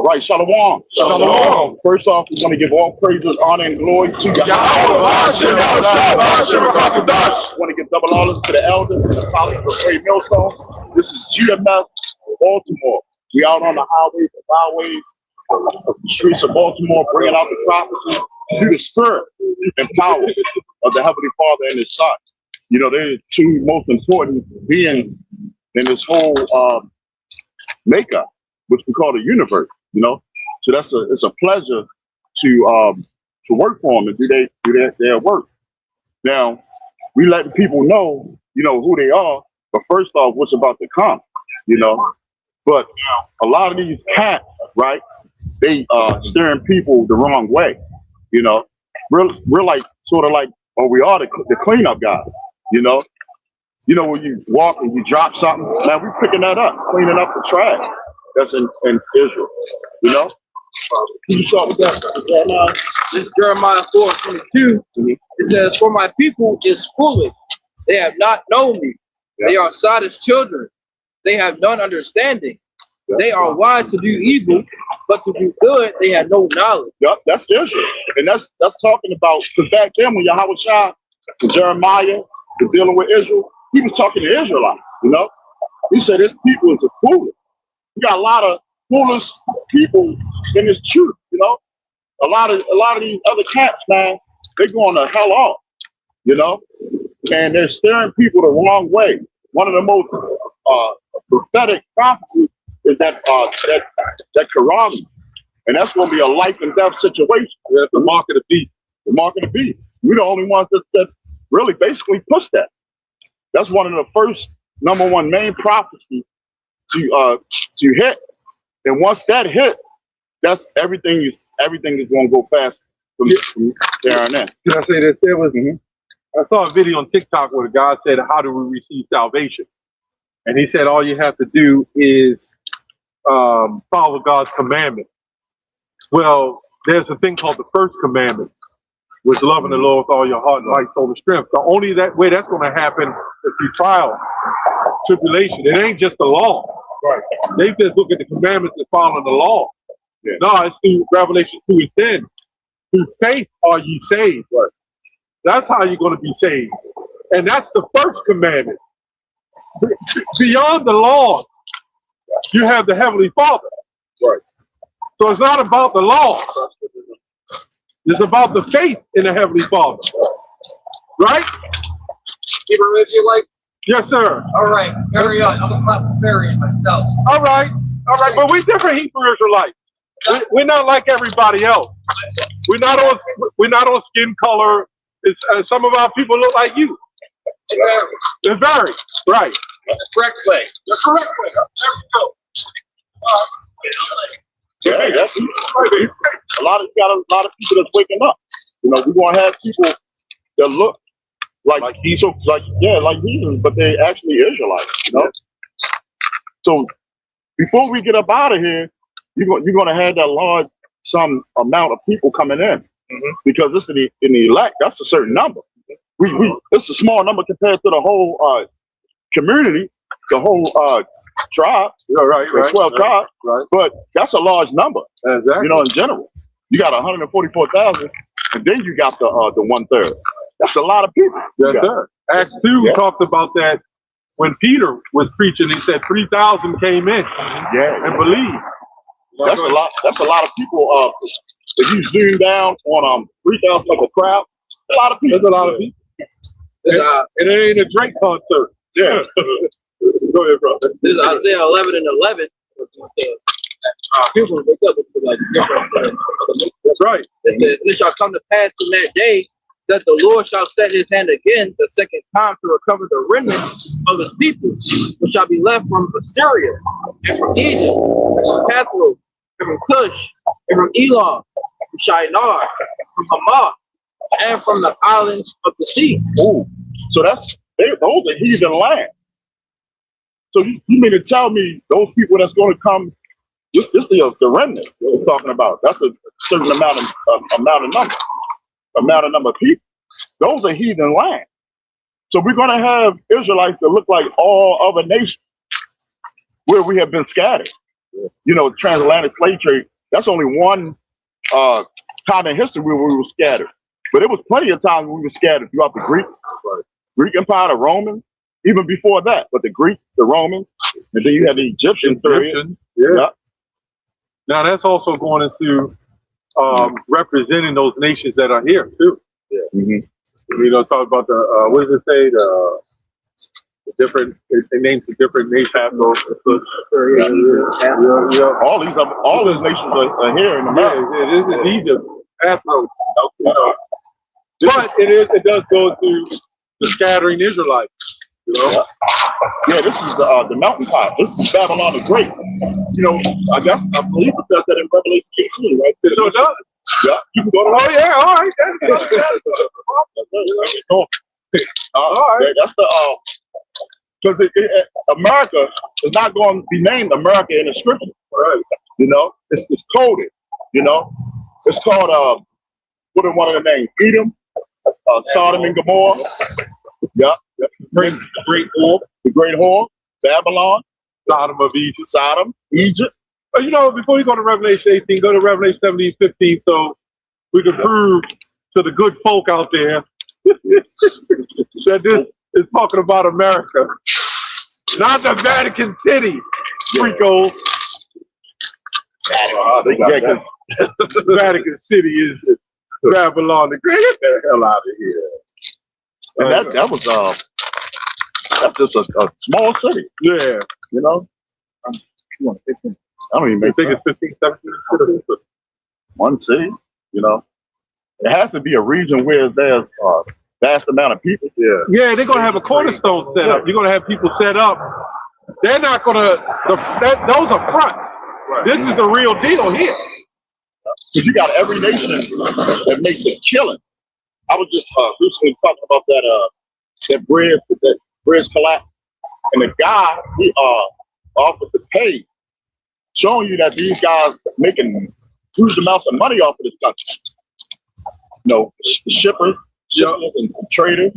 All right, Shalom. Shalom. First off, we want to give all praises, honor, and glory to Yahweh. I Want to give double honors to the elders and the apostles of Great Millstone. This is GMS Baltimore. We out on the highways and byways, the streets of Baltimore, bringing out the prophecy through the spirit and power of the Heavenly Father and His Son. You know, they're the two most important beings in this whole makeup, which we call the universe. You know, so it's a pleasure to work for them and do their work. Now, we let the people know, you know, who they are, but first off, what's about to come, you know. But a lot of these cats, right, they steering people the wrong way, you know. We're like sort of like, or we are the cleanup guys, you know. You know, when you walk and you drop something, now we're picking that up, cleaning up the trash that's in Israel, you know. Can you start with that? This is Jeremiah 4:22. It says, "For my people is foolish; they have not known me. They are sottish children; they have none understanding. They are wise to do evil, but to do good they have no knowledge." Yep, that's Israel, and that's talking about, because back then when Yahweh Shai and Jeremiah was dealing with Israel, he was talking to Israelites. You know, he said this people is a foolish. We got a lot of foolish people in this truth, you know. A lot of these other camps, man, they're going to hell off, you know, and they're steering people the wrong way. One of the most prophetic prophecies is that Quran, and that's going to be a life and death situation. That's the mark of the beast. The mark of the beast. We're the only ones that really basically push that. That's one of the first #1 main prophecies to hit, and once that hit, that's everything is going to go fast from there on in. Can I say this? I saw a video on TikTok where the guy said, "How do we receive salvation?" And he said, all you have to do is follow God's commandment. Well, there's a thing called the first commandment, which is loving the Lord with all your heart, might, soul, and strength. The only way that's going to happen is through trial, tribulation. It ain't just the law. Right. They just look at the commandments and follow the law. Yeah. No, it's through Revelation 2:10. Through faith are ye saved. Right. That's how you're going to be saved. And that's the first commandment. Beyond the law, you have the Heavenly Father. Right. So it's not about the law. It's about the faith in the Heavenly Father. Right? Hebrew Israelite? Yes, sir. All right, carry on. I'm a Presbyterian myself. All right. But we're different Hebrew Israelites. We're not like everybody else. We're not on skin color. It's, some of our people look like you. They vary. Right. The correct way. The correct way. There we go. Yeah, that's a lot of people that's waking up. You know, we're gonna have people that look like heathens, like heathens, but they actually Israelites. You know. So before we get up out of here, you're gonna have that large some amount of people coming in, because this in the elect, that's a certain number. It's a small number compared to the whole community, the whole tribe, right, 12 tribes, right. But that's a large number, exactly. You know, in general. You got 144,000, and then you got the 1/3. That's a lot of people. Yes, sir. Acts 2 talked about that when Peter was preaching. He said 3,000 came in, and believed. That's a lot. That's a lot of people. If you zoom down on 3,000 like a crowd, a lot of people. There's a lot of people. And it ain't a Drake concert. Yeah. Go ahead, bro. This is Isaiah 11:11. People wake up to like different things. That's right. And it shall come to pass in that day that the Lord shall set his hand again the second time to recover the remnant of his people, which shall be left from Assyria, and from Egypt, and from Cathro, and from Cush, and from Elam, from Shinar, from Hamath, and from the islands of the sea. Ooh. So those are heathen land. So you mean to tell me those people that's going to come, this is the remnant we're talking about. That's a certain amount of number of people. Those are heathen land. So we're going to have Israelites that look like all other nations where we have been scattered. You know, transatlantic slave trade, that's only one time in history where we were scattered. But it was plenty of times when we were scattered throughout the Greek Empire, the Romans, even before that. But the Greeks, the Romans, and then you had the Egyptians. Yeah. Now that's also going into representing those nations that are here too. Yeah. You know, talk about the what does it say? The different, they named the different nations. All these nations are here in America. Yeah, it is Egypt, Afro. You know. But it does go to the scattering Israelites. You know? Yeah, this is the mountaintop. This is Babylon the Great. You know, I believe it says that in Revelation 18, right? So it does. Yeah, you can go to. Oh yeah, all right. All right. That's the because America is not going to be named America in the scripture. Right. You know, it's coded. You know, it's called what are one of the names? Edom, Sodom and Gomorrah. Yeah. Great whore. The great whore, Babylon, Sodom of Egypt. Sodom, Egypt. But you know, before you go to Revelation 18, go to Revelation 17, 15, so we can prove to the good folk out there that this is talking about America, not the Vatican City, Rico. Vatican City is Babylon the Great. Get the hell out of here. And that was that's just a small city. Yeah. You know? I don't even make think it's 15, 17. One city, you know. It has to be a region where there's a vast amount of people. Yeah, they're gonna have a cornerstone set up. You're gonna have people set up. They're not gonna those are front. Right. This is the real deal here. Because you got every nation that makes a killing. I was just recently talking about that bridge collapse, and the guy he offered to pay, showing you that these guys making huge amounts of money off of this country. You know, shippers and traders.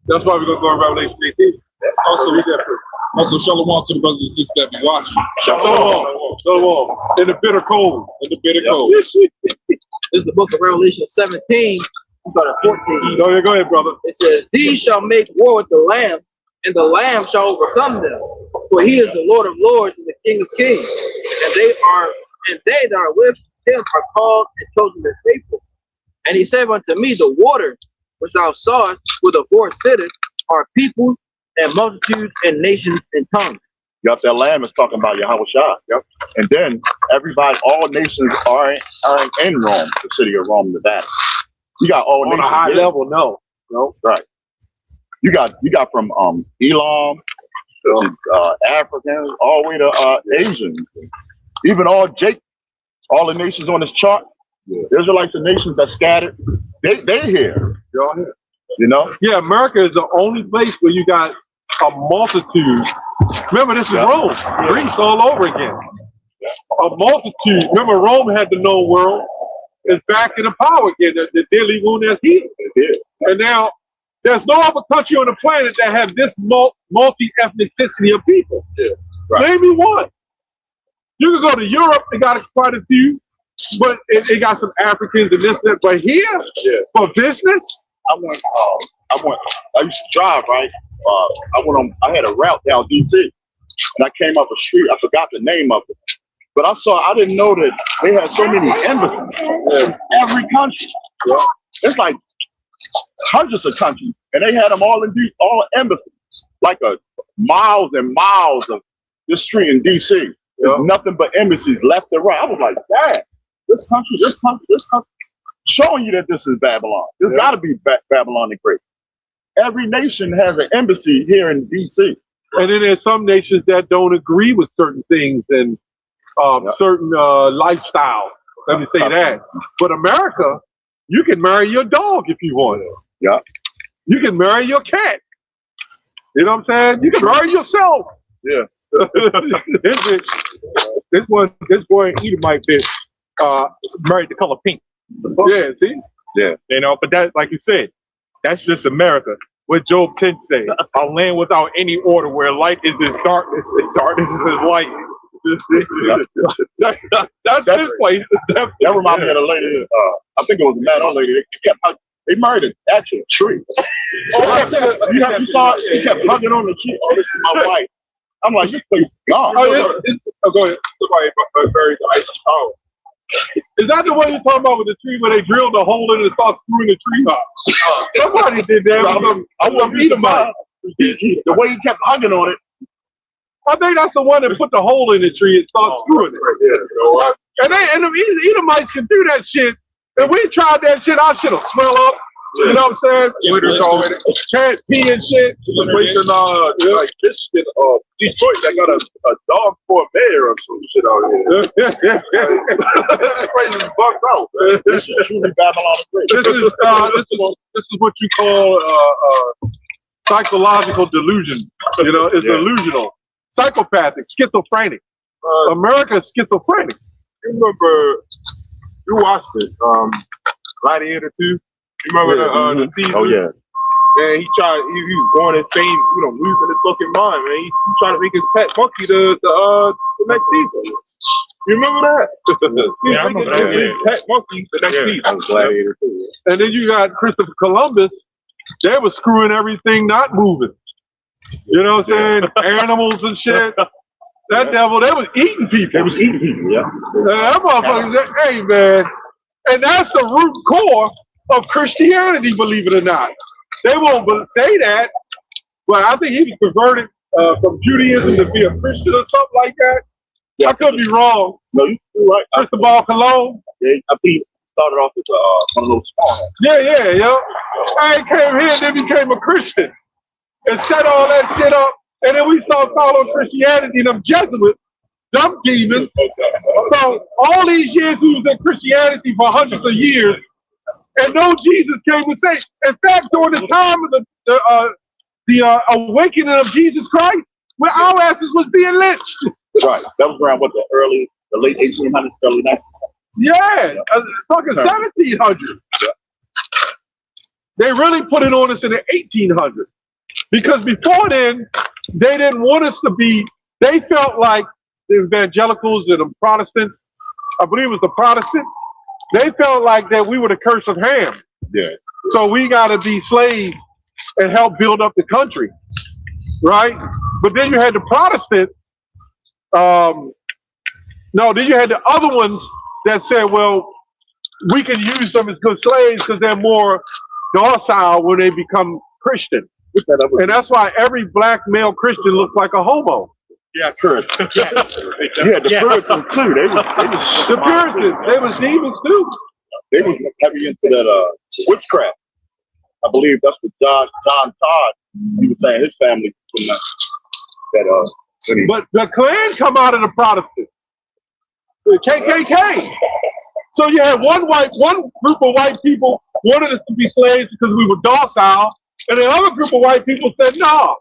That's why we're gonna go in Revelation 18. Also, shalom to the brothers and sisters that be watching. Shalom. In the bitter cold. This is the book of Revelation 17. We go to 14. Go ahead, brother. It says, "These shall make war with the Lamb, and the Lamb shall overcome them. For he is the Lord of lords and the King of kings. And they that are with him are called and chosen and faithful. And he said unto me, the water which thou sawest, where the horse sitteth, are people and multitudes and nations and tongues." Yep, that lamb is talking about Yahweh Shai. Yep. And then all nations are in Rome, the city of Rome, Nevada. You got all nations. On a high level, no. Right. You got from Elam, Africans, all the way to Asians. Even all the nations on this chart, Israelites and nations that scattered, they here. They're all here. You know? Yeah, America is the only place where you got a multitude. Remember, this is Rome. Greece all over again. A multitude. Remember, Rome had the known world. Is back in the power again. The daily wound that's here. And now, there's no other country on the planet that has this multi-ethnicity of people. Right. Name me one. You can go to Europe, they got quite a few, but they got some Africans and this, that. But here, for business, I used to drive, right? I had a route down DC, and I came up a street. I forgot the name of it, but I didn't know that they had so many embassies in every country. Yeah. It's like hundreds of countries, and they had them all all embassies, like miles and miles of this street in DC. There's nothing but embassies left and right. I was like, damn, this country, showing you that this is Babylon. There's got to be Babylon the Great. Every nation has an embassy here in DC. And then there's some nations that don't agree with certain things and certain lifestyle. Let me say that. But America, you can marry your dog if you want to. Yeah. You can marry your cat. You know what I'm saying? You can marry yourself. Yeah. This boy in Edomite bitch married the color pink. Yeah, see? Yeah. You know, but that, like you said, that's just America. What Job 10 say, a land without any order, where light is as darkness and darkness is as light. That's his place. That reminds me of a lady. I think it was a man or lady. They married an actual tree. You saw it? He kept hugging on the tree. Oh, this is my wife. I'm like, this place is gone. Go ahead. Somebody buried the ice. Oh. Is that the one you're talking about with the tree where they drilled a hole in it and start screwing the tree up? Somebody did that. I wouldn't be surprised. The way he kept hugging on it. I think that's the one that put the hole in the tree and started screwing it. And the Edomites can do that shit. If we tried that shit, our shit'll swell up. You know what I'm saying? Can't pee and shit. Situation like this in Detroit, they got a dog for a mayor or some shit out here. Crazy bugged out. This is truly Babylon. This is what you call psychological delusion. You know, it's delusional, psychopathic, schizophrenic. America is schizophrenic. You remember? You watched it, Gladiator 2. You remember the season? Oh yeah. And he was going insane, losing his fucking mind, man. He tried to make his pet monkey the next season. You remember that? Yeah, I remember that. His pet monkey the next season. That was Gladiator too. And then you got Christopher Columbus. They were screwing everything not moving. You know what I'm saying? Animals and shit. That devil, they was eating people. They was eating people, yeah. That motherfucker, hey man. And that's the root core of Christianity, believe it or not. They won't say that, but I think he was converted from Judaism to be a Christian or something like that. Yeah. I could be wrong. No, you're right. Cristobal Colon. Yeah, I think he started off as one of those small. Yeah. I came here and then became a Christian and set all that shit up. And then we start following Christianity and them Jesuits, them demons. So all these years we was in Christianity for hundreds of years, and no Jesus came to save. In fact, during the time of the awakening of Jesus Christ, where our asses was being lynched. Right. That was around the late 1800s, early 1900s. Yeah, fucking 1700s. They really put it on us in the 1800s. Because before then, they didn't want us to be, they felt like the evangelicals and the Protestants, I believe it was the Protestants, they felt like that we were the curse of Ham. Yeah. So we got to be slaves and help build up the country, right? But then you had the Protestants, then you had the other ones that said, well, we can use them as good slaves because they're more docile when they become Christian. And that's why every black male Christian looks like a homo. Yeah, correct. Yes. Yeah, the Puritans too. The Puritans, they was demons too. They was heavy into that witchcraft. I believe that's what John Todd, he was saying his family from that. But the Klan come out of the Protestants. The KKK. So you had one group of white people wanted us to be slaves because we were docile. And the other group of white people said, nah,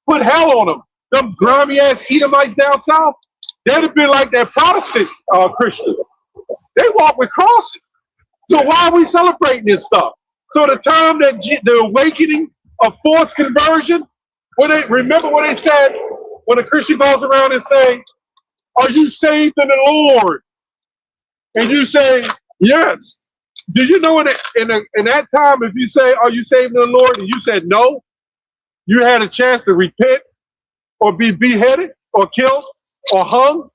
put hell on them. Them grimy ass Edomites down south, they'd have been like that Protestant Christians. They walk with crosses. So why are we celebrating this stuff? So the time that the awakening of forced conversion, remember when they said, when a Christian goes around and say, are you saved in the Lord? And you say, yes. Did you know in that time, if you say, are you saved in the Lord? And you said no, you had a chance to repent or be beheaded or killed or hung,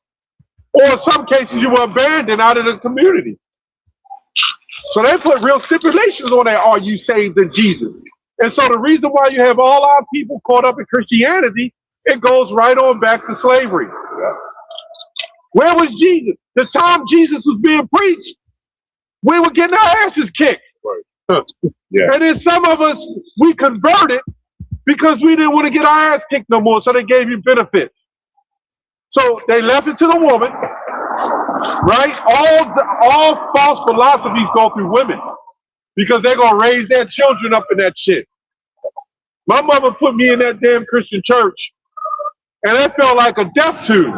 or in some cases you were abandoned out of the community. So they put real stipulations on that, are you saved in Jesus? And so the reason why you have all our people caught up in Christianity, it goes right on back to slavery. Yeah. Where was Jesus? The time Jesus was being preached, we were getting our asses kicked. Right. Yeah. And then some of us, we converted because we didn't want to get our ass kicked no more, so they gave you benefits. So they left it to the woman, right? All false philosophies go through women because they're going to raise their children up in that shit. My mother put me in that damn Christian church, and it felt like a death tube.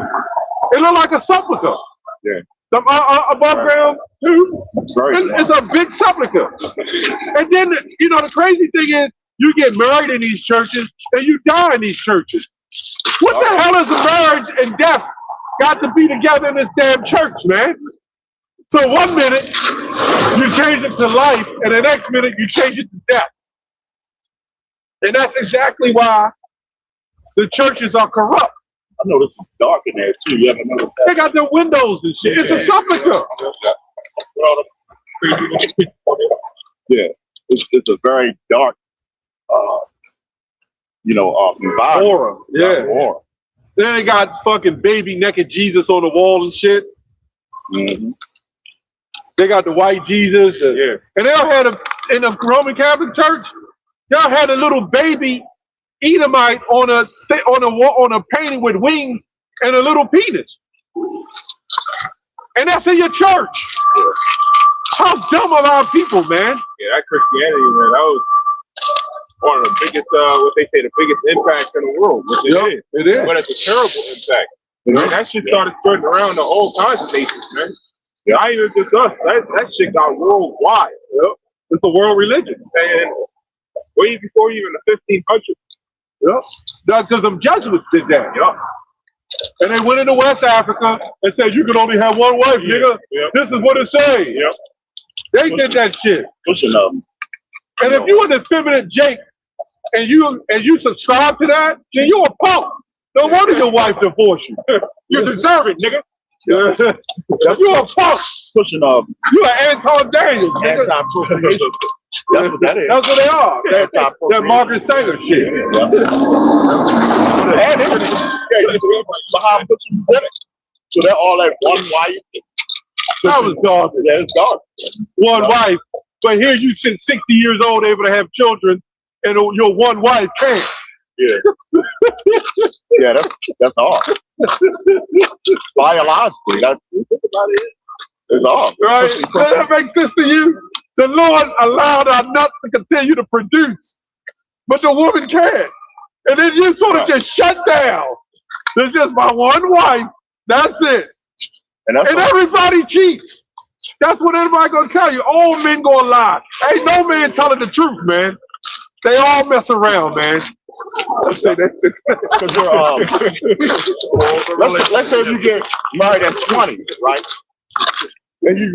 It looked like a sepulcher. Yeah. Above ground tube, it's a big sepulcher. And then, the crazy thing is, you get married in these churches and you die in these churches. What the hell is a marriage and death got to be together in this damn church, man. So 1 minute you change it to life, and the next minute you change it to death. And that's exactly why the churches are corrupt. I know this is dark in there too. You ever noticed that? They got their windows and shit. It's a sepulcher. Yeah, it's a very dark, environment. Aura. Yeah. Aura. Then they got fucking baby naked Jesus on the wall and shit. Mm-hmm. They got the white Jesus. And they'll have in the Roman Catholic Church, they'll have a little baby Edomite on a painting with wings and a little penis. And that's in your church. How dumb are our people, man? Yeah, that Christianity, man, that was one of the biggest, what they say, the biggest impact in the world, which it is. It is. But it's a terrible impact. Man, that shit started spreading around to all kinds of nations, man. Not even just us. That shit got worldwide. Yep. It's a world religion. And way before even the 1500s. Yep. Because them Jesuits did that. Yep. And they went into West Africa and said, you can only have one wife, nigga. Yep. This is what it says. Yep. They did that shit. Pushing them. And if you an effeminate Jake and you subscribe to that, then you a punk. No wonder your wife divorced you. You deserve it, nigga. You a punk. Pushing You an Anton Daniels, nigga. anti-procreation. That's what that is. That's what they are. That Margaret Sanger shit. And everything. Behind pushing women. So they're all like one wife. That was garbage. Yeah, it's garbage. One wife. But here you sit 60 years old able to have children and your one wife can't. Yeah. Yeah, that's hard. Biologically, that's about it. It's hard. Right? Does that make sense to you? The Lord allowed our nuts to continue to produce, but the woman can't. And then you sort of just shut down. There's just my one wife. That's it. And everybody cheats. That's what everybody gonna tell you. All men gonna lie. Ain't no man telling the truth, man. They all mess around, man. Let's say that. Let's say you get married at 20, right? And you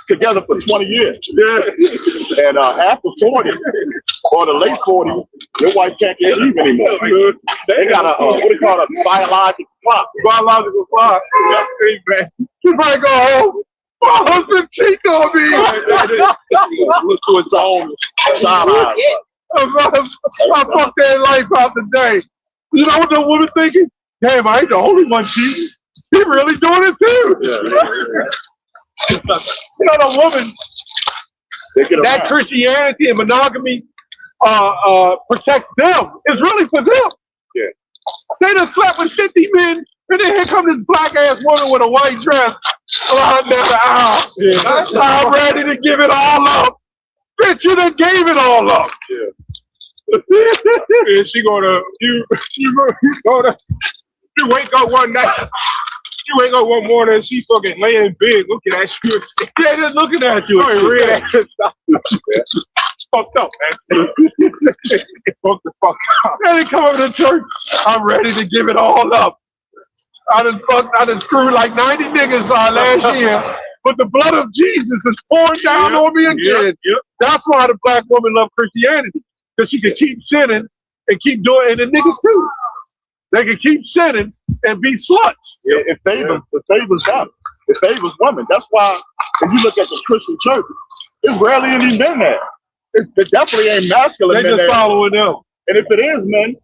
together for 20 years. Yeah. And after 40 or the late 40s, your wife can't get even anymore. They got a what do you call it? Biological clock. Biological clock. Yeah. You might go home. My husband cheated on me. Look to its own side eye. I fucked their life out today. You know what the woman thinking? Damn, I ain't the only one cheating. He really doing it too. Yeah. You know the woman. That Christianity and monogamy protects them. It's really for them. Yeah. They done slept with 50 men, and then here comes this black ass woman with a white dress. Lying down the aisle. Yeah. I'm ready to give it all up. Bitch, you done gave it all up. Yeah. And she you wake up one night, you wake up one morning and she fucking laying in bed looking at you. Yeah, just looking at you. Fucked up, man. Fuck the fuck up. And they come over to church. I'm ready to give it all up. I done screwed like 90 niggas last year, but the blood of Jesus is pouring down on me again. Yep. That's why the black woman love Christianity, because she can keep sinning and keep doing it, and the niggas too. They can keep sinning and be sluts. It favors them. It favors women. That's why if you look at the Christian church, it's rarely any men there. It definitely ain't masculine. They just following them. And if it is men,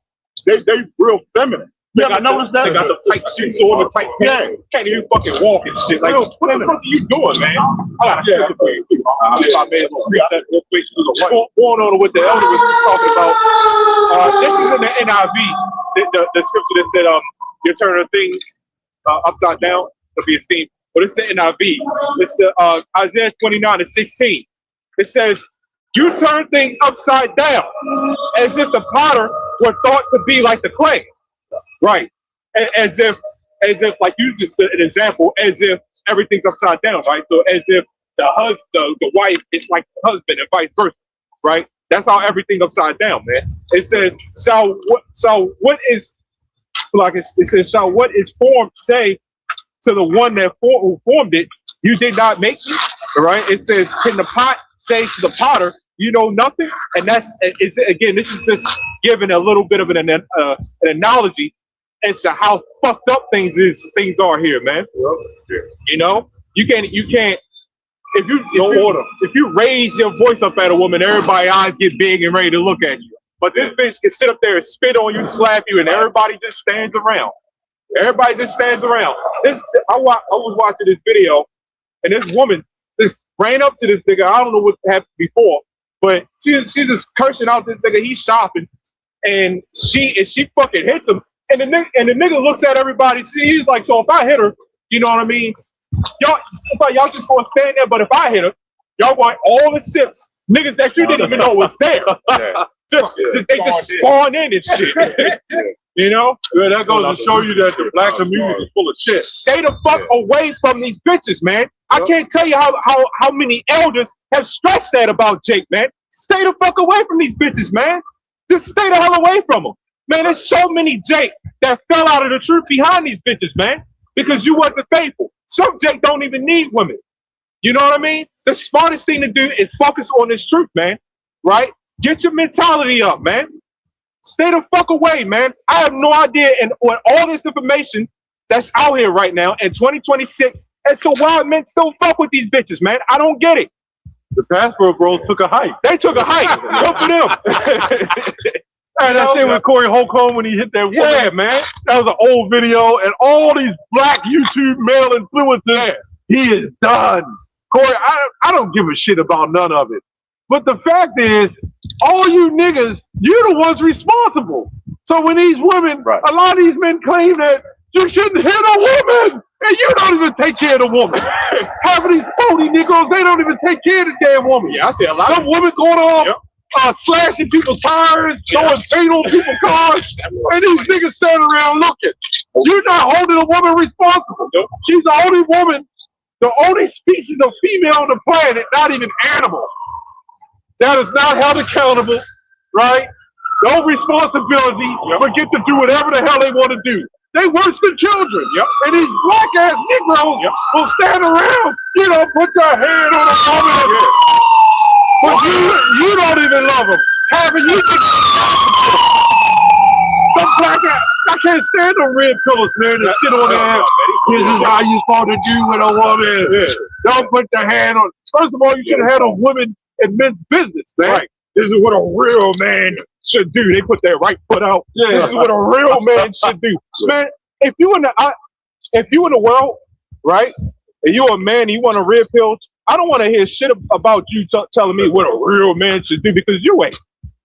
they real feminine. You ever notice that? They got the tight suits on, the tight pants. Yeah. Can't even fucking walk and shit. Like, what the fuck are you doing, man? I got a for you. If I may read that real quick. Going on with the elder was just talking about, this is in the NIV, the scripture that said, you turn things upside down to be esteemed. But it's the NIV. It's Isaiah 29:16. It says, you turn things upside down as if the potter were thought to be like the clay. Right. As if like you just an example, as if everything's upside down, right? So as if the wife is like the husband and vice versa, right? That's how everything upside down, man. It says, so what is formed say to the one that who formed it, you did not make me. Right? It says, can the pot say to the potter, you know nothing? And it's again, this is just giving a little bit of an analogy as to how fucked up things are here, man. You know, you can't if you raise your voice up at a woman, everybody's eyes get big and ready to look at you. But this bitch can sit up there and spit on you, slap you, and everybody just stands around. Everybody just stands around. I was watching this video, and this woman just ran up to this nigga. I don't know what happened before, but she's just cursing out this nigga. He's shopping, and she fucking hits him. And the nigga looks at everybody. He's like, so if I hit her, you know what I mean? Y'all just gonna stand there. But if I hit her, y'all want all the sips, niggas that you didn't even know was there. They just spawn in and shit. You know? Yeah, that goes to show you that the black community is full of shit. Stay the fuck away from these bitches, man. I can't tell you how many elders have stressed that about Jake, man. Stay the fuck away from these bitches, man. Just stay the hell away from them. Man, there's so many Jake that fell out of the truth behind these bitches, man, because you wasn't faithful. Some Jake don't even need women. You know what I mean? The smartest thing to do is focus on this truth, man, right? Get your mentality up, man. Stay the fuck away, man. I have no idea, and with all this information that's out here right now in 2026, as to why men still fuck with these bitches, man. I don't get it. The Passport Bros took a hike. They took a hike. Good for them. And that shit with Corey Holcomb when he hit that woman. Yeah, man. That was an old video, and all these black YouTube male influencers, he is done. Corey, I don't give a shit about none of it. But the fact is, all you niggas, you're the ones responsible. So when these women, a lot of these men claim that you shouldn't hit a woman, and you don't even take care of the woman. Half of these phony niggas, they don't even take care of the damn woman. Yeah, I see a lot of women going off, slashing people's tires, throwing paint on people's cars, and these niggas standing around looking. You're not holding a woman responsible. She's the only woman, the only species of female on the planet, not even animals, that is not held accountable, right? No responsibility, but get to do whatever the hell they want to do. They worse than children. And these black ass Negroes will stand around, you know, put their hand on a woman. But you don't even love them. Having you some black ass, I can't stand them red pillars, man, that sit on their ass. This is how you supposed to do with a woman. Don't put the hand on. First of all, you should have had a woman in men's business, man. Right. This is what a real man should do. They put their right foot out. This is what a real man should do. Man, if you in the world, right, and you're a man and you want a red pill, I don't want to hear shit about you telling me what a real man should do, because you ain't.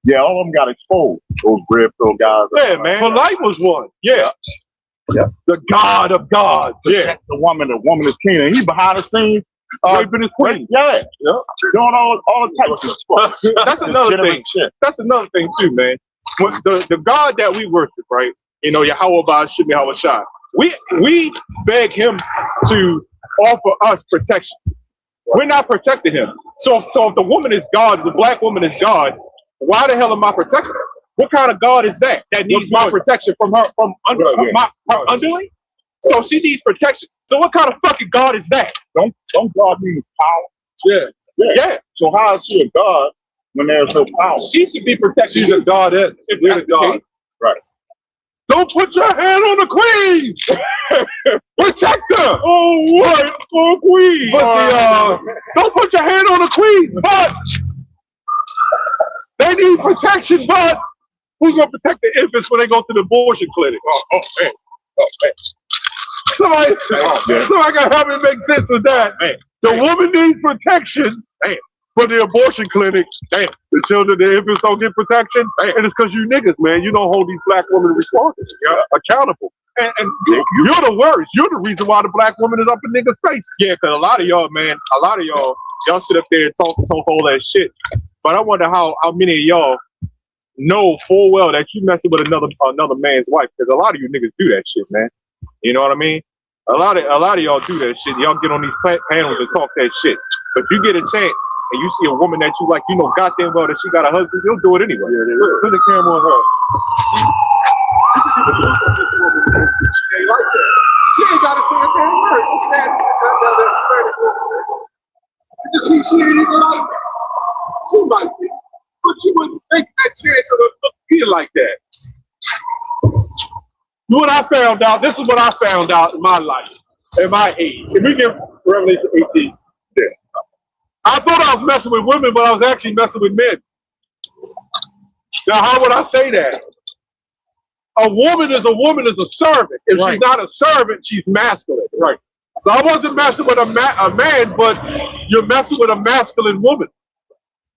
Yeah, all of them got exposed. Those red pill guys. Yeah, man. But life was one. Yeah. The God of gods. Protect the woman is king. And he behind the scenes. Raping his queen. Yeah. Doing all the types of stuff. That's another thing. That's another thing too, man. The God that we worship, right? You know, Yahweh Shimmy Hawashai. We beg him to offer us protection. We're not protecting him. So if the woman is God, the black woman is God, why the hell am I protecting her? What kind of God is that needs my protection from her her underling? So she needs protection. So what kind of fucking God is that? Don't God mean power? Yeah. So how is she a God when there's no power? She should be protected. She's a goddess. We're the God. Right. Don't put your hand on the queen. Protect her. Oh, what? Oh, queen. But don't put your hand on the queen. But they need protection. But who's gonna protect the infants when they go to the abortion clinic? Oh man. Somebody gotta help me make sense of that. The woman needs protection. For the abortion clinic, the children, the infants don't get protection, and it's because you niggas, man, you don't hold these black women responsible, accountable. And you're the worst. You're the reason why the black woman is up in niggas' face. Yeah, because a lot of y'all sit up there and talk all that shit. But I wonder how many of y'all know full well that you messing with another man's wife, because a lot of you niggas do that shit, man. You know what I mean? A lot of y'all do that shit. Y'all get on these panels and talk that shit. But you get a chance and you see a woman that you like, you know goddamn well that she got a husband, you'll do it anyway. Put the camera on her. She ain't like that. She ain't gotta say a damn word. Look at that. You see, she ain't even like that. She might be, but she wouldn't take that chance of a kid like that. What I found out, this is what I found out in my life, at my age. If we get Revelation 18, yeah. I thought I was messing with women, but I was actually messing with men. Now, how would I say that? A woman is a servant. If she's not a servant, she's masculine. Right. So I wasn't messing with a man, but you're messing with a masculine woman.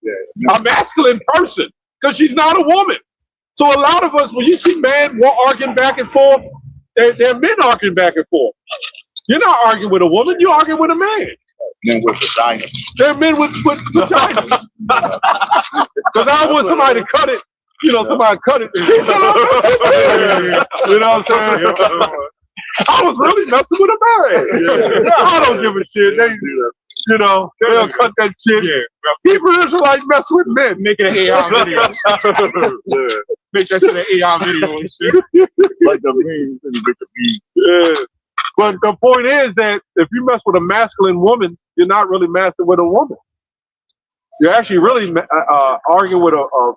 Yeah. A masculine person, because she's not a woman. So a lot of us, when you see men arguing back and forth, they're men arguing back and forth. You're not arguing with a woman, you're arguing with a man. Men with vaginas. They're men with vaginas. Because I want somebody to cut it, somebody cut it. You know what I'm saying? I was really messing with a man. I don't give a shit. They'll cut that shit. Hebrew Israelites mess with men. Make an AI video. Make that shit an AI video and shit. Like the memes and the memes. Yeah. But the point is that if you mess with a masculine woman, you're not really messing with a woman. You're actually really arguing with a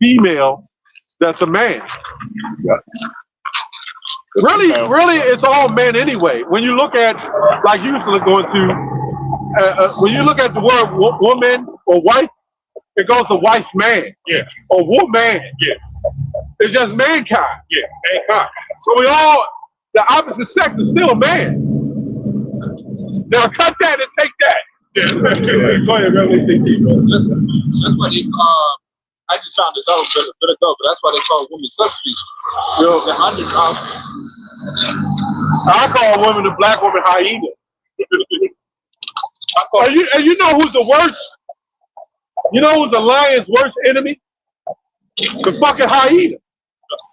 female that's a man. Yeah. Really, it's all men anyway. When you look at, like you used to go into, when you look at the word woman or wife, it goes to wife's man. Yeah. Or woman. Yeah. It's just mankind. Yeah. Mankind. So the opposite sex is still a man. Now cut that and take that. Yeah. Go ahead, Revelation 18, bro. Listen, that's why they, I just found this out a bit ago, but that's why they call women substitutes. They're underdogs. I call women the black woman hyena. And you know who's the worst? You know who's the lion's worst enemy? The fucking hyena.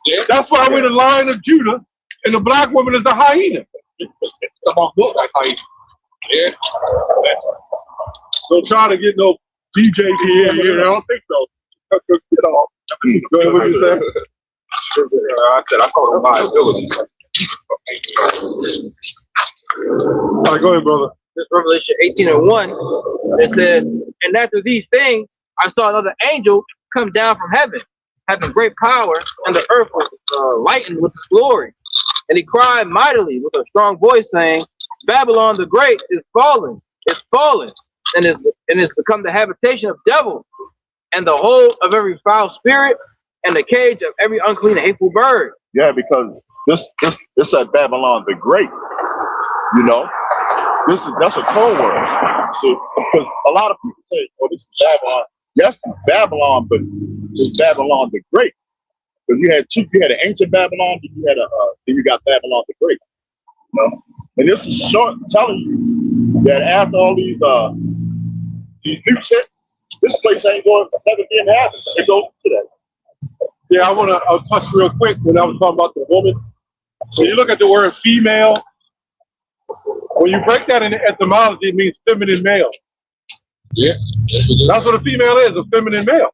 Yeah. That's why we're the Lion of Judah, and the black woman is the hyena. Come on, look like hyena. Yeah. Don't try to get no DJ here. I don't think so. Cut your shit off. Go ahead, what you say? I said I call them liabilities. All right, go ahead, brother. This Revelation 18:1, it says, "And after these things, I saw another angel come down from heaven, having great power, and the earth was lightened with his glory. And he cried mightily with a strong voice, saying, Babylon the Great is fallen, and is become the habitation of devils, and the hold of every foul spirit, and the cage of every unclean and hateful bird." Yeah, because this at Babylon the Great, that's a code word. So, because a lot of people say, "Oh, this is Babylon." Yes, it's Babylon, but it's Babylon the Great. Because you had an ancient Babylon, then you got Babylon the Great. And this is short telling you that after all these new shit, this place ain't going to never be inhabited. It goes to that. Yeah, I want to touch real quick when I was talking about the woman. When you look at the word female, when you break that in the etymology, it means feminine male. Yeah. That's what a female is, a feminine male.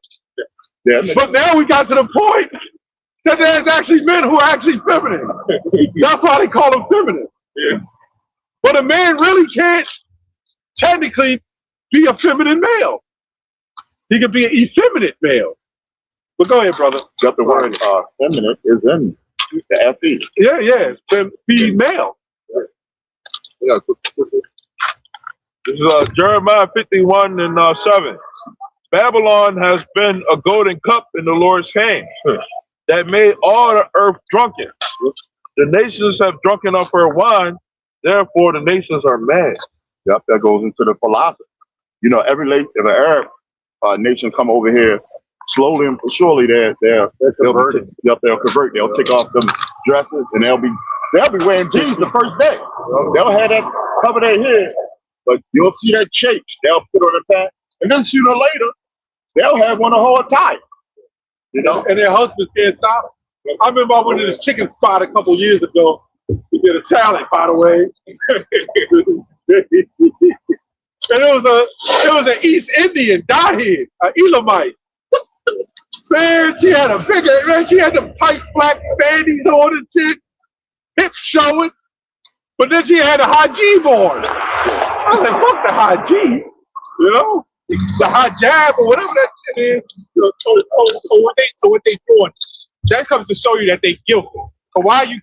Yeah. But now we got to the point that there's actually men who are actually feminine. That's why they call them feminine. Yeah. But a man really can't technically be a feminine male. He can be an effeminate male. But go ahead, brother. Got the word feminine is in the FE. Yeah, female. Yeah. This is Jeremiah 51 and 7. Babylon has been a golden cup in the Lord's hand that made all the earth drunken. The nations have drunken of her wine, therefore the nations are mad. Yep, that goes into the philosophy. If an Arab nation come over here, slowly and surely they'll convert. They'll take off them dresses and they'll be wearing jeans the first day. They'll have that cover their head, but you'll see that shape. They'll put on the pants, and then sooner or later they'll have one a whole tie. And their husbands can't stop it. I remember I went to this chicken spot a couple years ago. We did a talent, by the way. And it was an East Indian dyehead, an Elamite. Man, she had them tight black spandies on and shit, hips showing. But then she had a hijab on. I was like, fuck the hijab, you know? The hijab or whatever that shit is. So what they doing, that comes to show you that they guilty. So why are you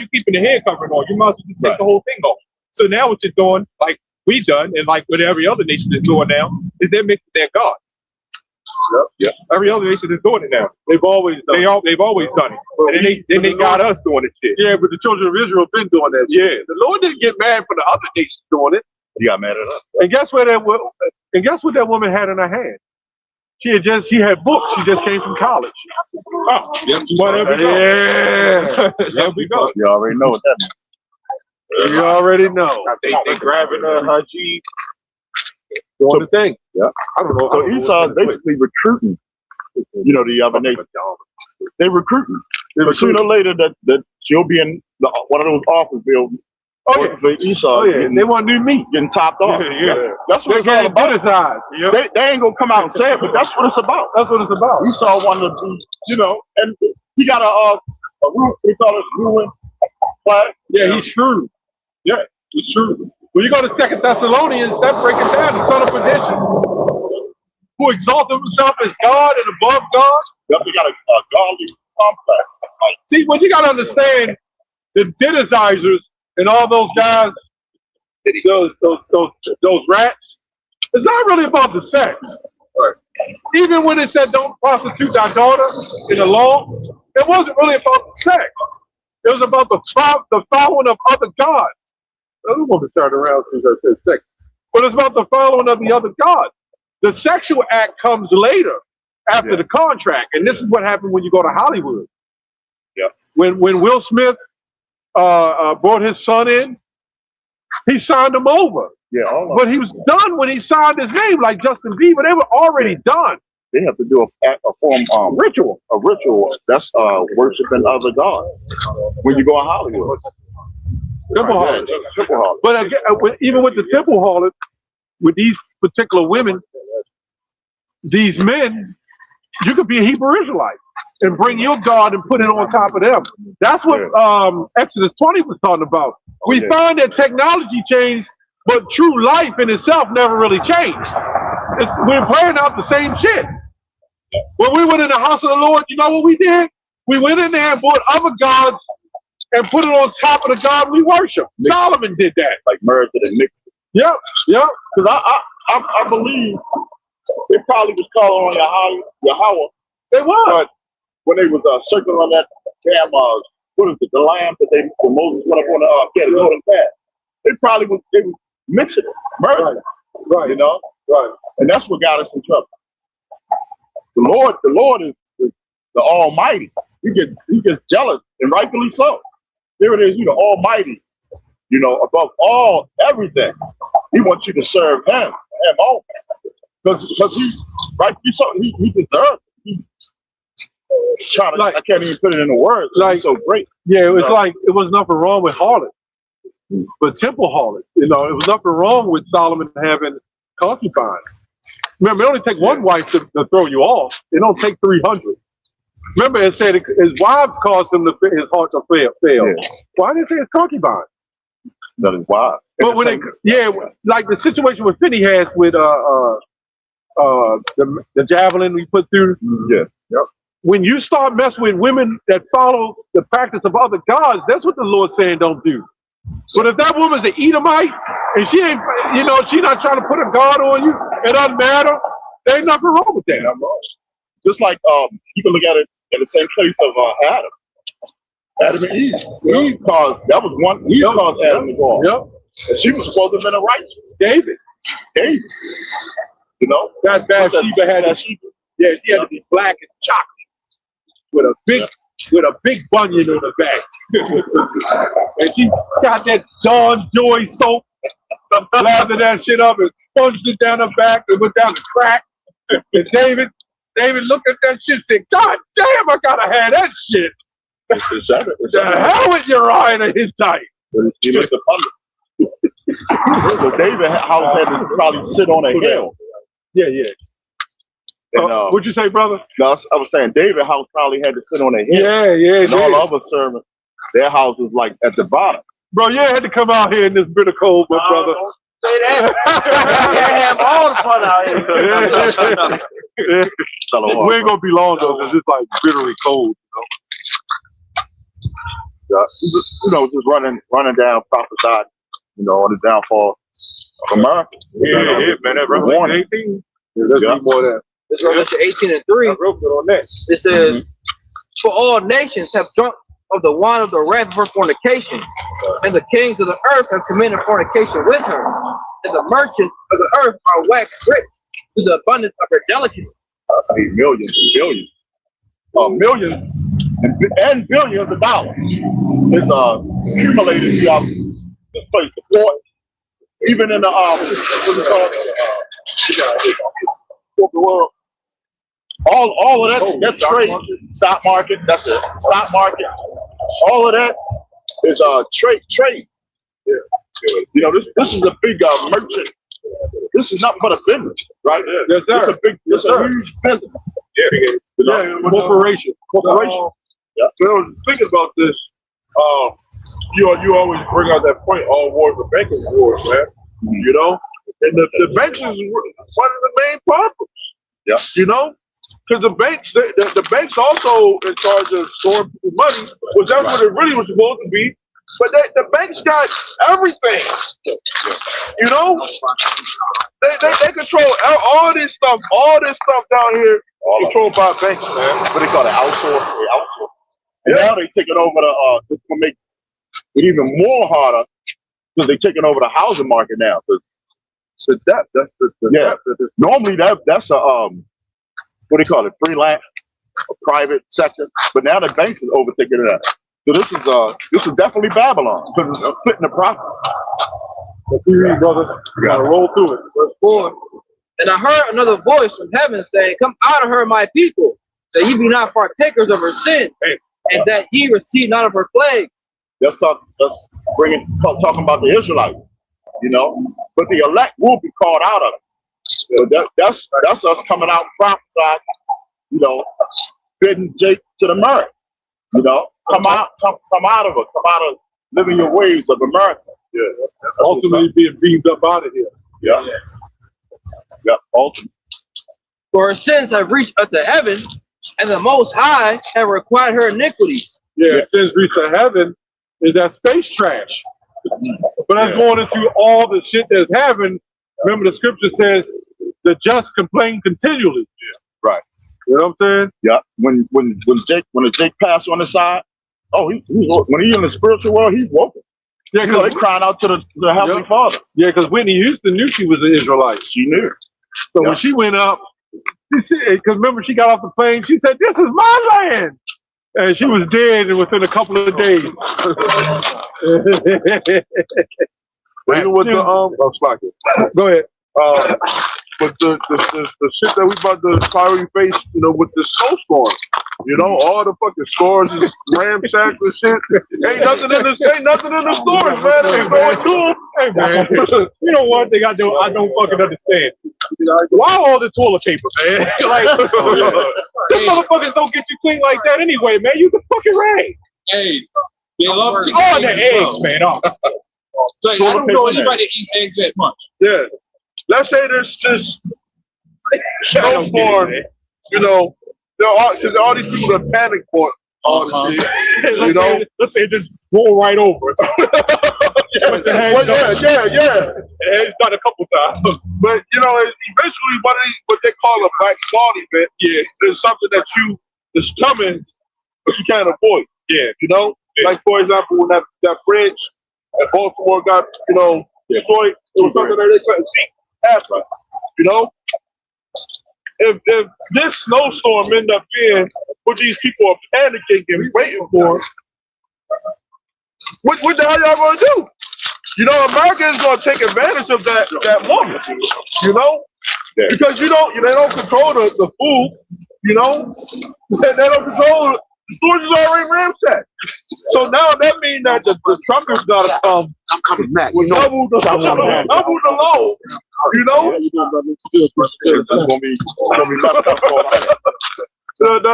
keeping the head covering on? You might as well just take the whole thing off. So now what you're doing, like we done, and like what every other nation is doing now, is they're mixing their gods. Yep. Every other nation is doing it now. They've always done it. And then they got us doing it shit. Yeah, but the children of Israel have been doing that. Yeah. The Lord didn't get mad for the other nations doing it. He got mad at us. And guess what that woman had in her hand? She had books. She just came from college. Oh, Yep. whatever. Yeah. There we go. You already know what that means. You already know. They grabbing her Jeep. Doing the thing. Yeah. I don't know. So Esau is basically recruiting, you know, the other nation. They're recruiting. But sooner or later that she'll be in one of those office buildings. Oh, yeah. For Esau. Oh, yeah. They want new meat. Getting topped off. Yeah. That's what it's all about. Yep. They ain't gonna come out and say it, but that's what it's about. That's what it's about. Esau wanted to be, you know, and he got a we call it ruin flag. Yeah, he's shrewd. Yeah, he's shrewd. When you go to 2 Thessalonians, that breaks it down. The son of perdition, who exalted himself as God and above God. Yep, he got a godly complex. See, what you got to understand, the Dittizers and all those guys, those rats, it's not really about the sex. Right. Even when it said don't prostitute thy daughter in the law, it wasn't really about the sex. It was about the following of other gods. I don't want to turn around since I said sex. But it's about the following of the other gods. The sexual act comes later after the contract. And this is what happened when you go to Hollywood. Yeah. When Will Smith brought his son in, he signed him over. Yeah, but he was done when he signed his name, like Justin Bieber. They were already done. They have to do a form ritual. A ritual. That's worshiping other gods. When you go to Hollywood. Temple harlot. But even with the temple harlot, with these particular women, these men, you could be a Hebrew Israelite and bring your God and put it on top of them. That's what Exodus 20 was talking about. We find that technology changed, but true life in itself never really changed. We're playing out the same shit. When we went in the house of the Lord, you know what we did? We went in there and bought other gods and put it on top of the God we worship. Solomon did that. Like merged it and mixed it. Yep. Because I believe they probably was calling on Yahweh. They was. But when they was circling on that damn, what is it, the lamb that Moses went up on the golden path. They was mixing it, merging it. Right. You know? Right. And that's what got us in trouble. The Lord is the Almighty. He gets jealous, and rightfully so. Here it is, you the Almighty, you know, above all, everything. He wants you to serve him only. Because he, rightfully so, he deserves it. I can't even put it in the words. Like, so great. Yeah, it was like, it was nothing wrong with harlot, but temple harlot. You know, it was nothing wrong with Solomon having concubines. Remember, it only take one wife to throw you off. It don't take 300. Remember, it said his wives caused his heart to fail. Yeah. Why didn't it say his concubine? That is wild. But when like the situation with Phinehas with the javelin we put through. Yeah. Yep. When you start messing with women that follow the practice of other gods, that's what the Lord's saying don't do. But if that woman's an Edomite and she ain't, you know, she not trying to put a God on you, it doesn't matter. There ain't nothing wrong with that. Just like you can look at it in the same place of Adam and Eve. Eve caused caused Adam to go off. Yep. And she was supposed to have been a righteous. David. You know? That Bathsheba had that Sheba. Yeah, she had to be black and chocolate with a big bunion on her back. And she got that Dawn Joy soap, lathered that shit up and sponged it down her back and went down the crack. And David looked at that shit and said, God damn, I gotta have that shit. The hell with Uriah and Hittite. He looked upon it. So David house had to probably sit on a hill. Yeah. And, what'd you say, brother? No, I was saying David house probably had to sit on a hill. Yeah. And all the other servants, their house was like at the bottom. Bro, you had to come out here in this bitter cold, my brother. Say that. You have all the fun out here. Yeah. We ain't gonna be long though, because it's like bitterly cold, Yeah, just running down, prophesied, on the downfall of America. Yeah, man, that Revelation 18. Let's read more of that. It's Revelation 18 and 3. Real good on that. It says, for all nations have drunk of the wine of the wrath of her fornication, and the kings of the earth have committed fornication with her, and the merchants of the earth are waxed rich to the abundance of her delicacy. Millions and billions. Millions and billions of dollars is accumulated throughout this place. The port, even in the corporate world. All of that, that trade, stock market, that's it. Stock market. All of that is trade. Yeah. This is a big merchant. This is not for the business, right? Yes, sir. It's a huge business. Yeah, corporation. Yeah. When I was thinking about this, you always bring out that point, all wars are banking wars, man. And the banks is one of the main problems. Yeah. Because the banks also in charge of storing people's money, which that's what it really was supposed to be. But the banks got everything. They control all this stuff down here controlled by banks, man. What they call it, outsource. And now they taking over it's gonna make it even more harder because they're taking over the housing market now. The debt, that's the debt. Normally that's a what do you call it, freelance, a private sector, but now the banks is overtaking it. So this is definitely Babylon because it's splitting the profit. What you read, brother? You gotta roll through it. Verse 4. And I heard another voice from heaven saying, come out of her, my people, that ye be not partakers of her sin, and that ye receive not of her plagues. Let's talking about the Israelites, but the elect will be called out of it. So that's us coming out prophesied, bidding Jake to the mark. Come out of it. Come out of living your ways of America. Yeah. Ultimately being beamed up out of here. Yeah. Yeah. Ultimately. For her sins have reached unto heaven, and the Most High have required her iniquity. Yeah, sins reached to heaven is that space trash. But that's going into all the shit that's happened. Remember the scripture says the just complain continually. Yeah. Right. You know what I'm saying? Yeah. When Jake passed on the side, when he's in the spiritual world, he's woken. Yeah, because they crying out to the Heavenly Father. Yeah, because Whitney Houston knew she was an Israelite. She knew. So when she went up, because remember she got off the plane, she said, "This is my land," and she was dead within a couple of days. Even with go ahead. But the shit that we about to probably face, with the snowstorm, all the fucking stores is ramsacked and shit. Ain't nothing in the stores, man. Ain't going to them. Hey, man. You know one thing I don't fucking understand. Why all the toilet paper, man? Them motherfuckers don't get you clean like that anyway, man. Use a fucking rag. Hey, they love to all the eggs, man. So I don't know anybody that eats eggs that much. Yeah. Let's say there's this snowstorm, because all these people are panic for all this shit. Let's say just roll right over. Yeah. It's done a couple times. But eventually what they call a black swan event, is something that's coming, but you can't avoid. Yeah. Like for example, when that bridge at Baltimore got, destroyed, it was something that they couldn't see happen. If this snowstorm end up being what these people are panicking and waiting for, what the hell y'all gonna do? America is gonna take advantage of that moment. Because they don't control the food. They don't control. The stores is already ramsacked. So now that means that the truckers gotta come. I'm coming back. With double the load.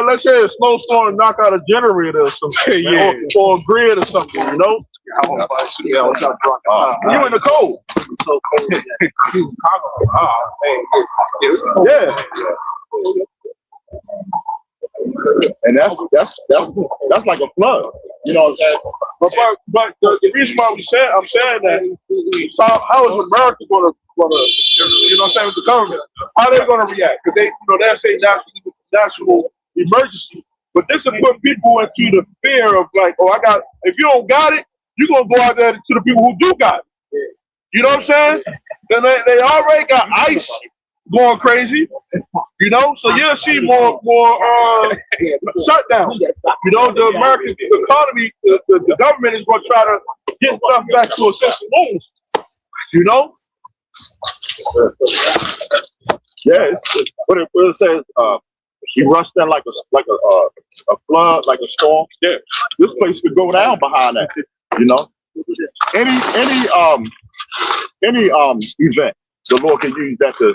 Let's say a snowstorm knock out a generator or something, or a grid or something. You in the cold. Yeah. And that's like a flood. You know what I'm saying? But the reason why I'm saying that, so how is America gonna you know what I'm saying, with the government? How they gonna react? Because they're saying national emergency. But this will put people into the fear of like, oh, if you don't got it, you're gonna go out there to the people who do got it. You know what I'm saying? Then they already got ICE going crazy, you know, so you'll see more shutdown. You know, the American economy, the government is going to try to get stuff back to a sense of normalcy. You know? Yeah, what it says, he rushed in like a flood, like a storm. Yeah, this place could go down behind that. You know, any event, the Lord can use that to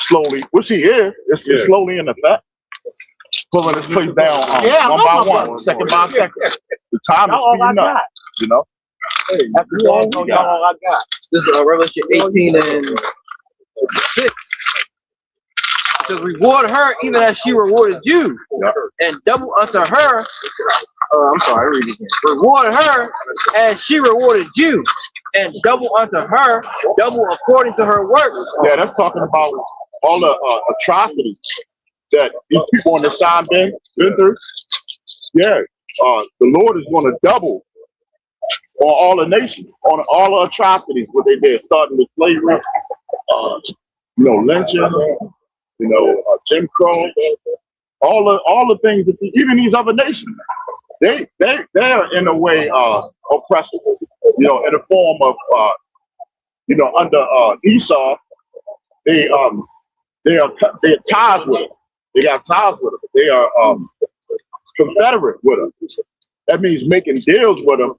slowly, which he is, it's slowly in effect, pulling this place down one by one, second by second. The time is speeding up, you know. That's all I got. This is Revelation 18 and 6. It says, reward her even as she rewarded you, and double unto her. I'm sorry, read it again. Reward her as she rewarded you, and double unto her, double according to her works. Yeah, that's talking about all the atrocities that these people on the side been through. Yeah, the Lord is going to double on all the nations, on all the atrocities what they did, starting with slavery, lynching, Jim Crow, all the things that even these other nations, they're in a way oppressed, in the form of under Esau, they're ties with them. They got ties with them. They are confederate with them. That means making deals with them,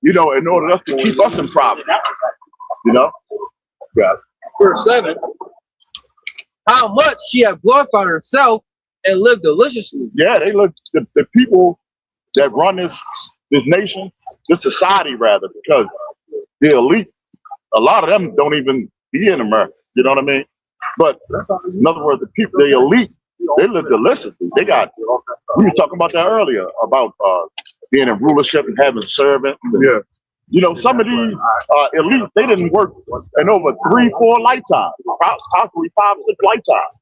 in order to keep us in problem. Yeah. Verse 7. How much she have glorified herself and lived deliciously. Yeah, they look the people that run this nation, this society rather, because the elite, a lot of them don't even be in America. You know what I mean? But in other words, the elite, they live deliciously. We were talking about that earlier about being in rulership and having servants. Yeah. Some of these elites, they didn't work in over 3-4 lifetimes, possibly 5-6 lifetimes.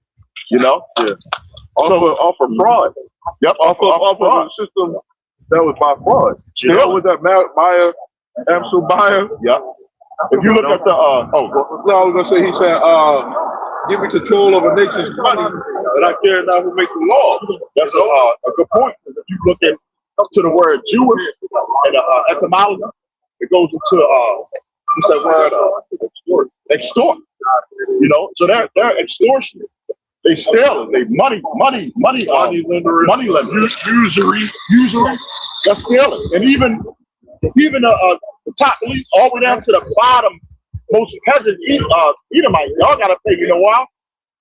Yeah. Off of fraud. Yep. Off of a system that was by fraud. Was that Maya, Amsel Maya? Yep. If you look at the I was gonna say, he said, give me control of a nation's money, but I care not who make the law. That's a good point. If you look to the word Jewish and etymology, it goes into what's that word? Extort. So they're extortion. They steal. They money lending, usury. That's stealing. And even the top elite, all the way down to the bottom, most peasant Edomites, y'all gotta pay. You know why?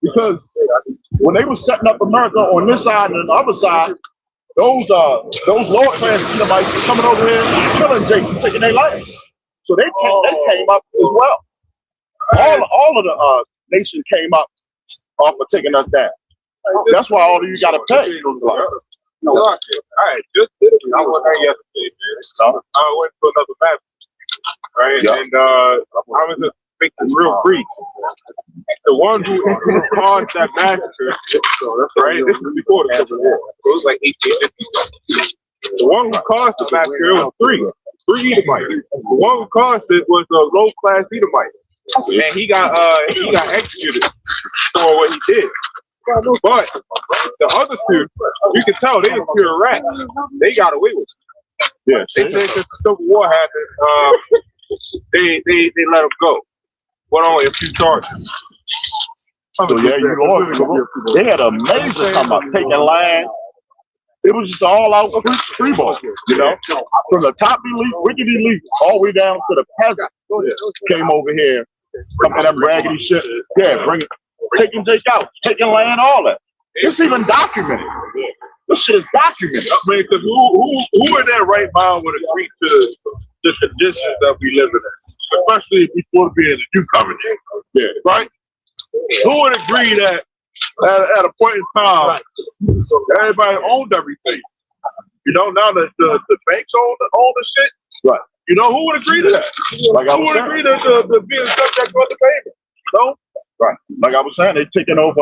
Because when they were setting up America on this side and the other side, those lower class Edomites were coming over here, killing Jacob, taking their life. So they came up as well. All of the nation came up off of taking us down. That's why all of you gotta pay. No, all right, just I was there yesterday, man. I went to another massacre, right? Yeah. And I was just making real brief. The one who caused that massacre, right? This is before the Civil War. So it was like 1850. The one who caused the massacre was three Edomites. The one who caused it was a low-class Edomite, and he got executed for what he did. But the other two, you can tell they were pure rats. They got away with it. Yeah, they said since the Civil War happened, they let them go. But only a few charges. So they had a major come up, taking land. It was just all out free ball, From the top elite, wicked elite, all the way down to the peasant came over here, coming that raggedy shit. Yeah, bring it. Taking Jake out, taking land, all that. It's even documented. This shit is documented. I mean, because who in their right mind would agree to the conditions that we live in, especially before being in the new covenant. Yeah. Right? Who would agree that at a point in time, everybody owned everything? You know, now that the banks own the shit. Right. You know, who would agree to that? Like I Who was would saying. agree to being subject to the payment? You know? Right. Like I was saying, they're taking over.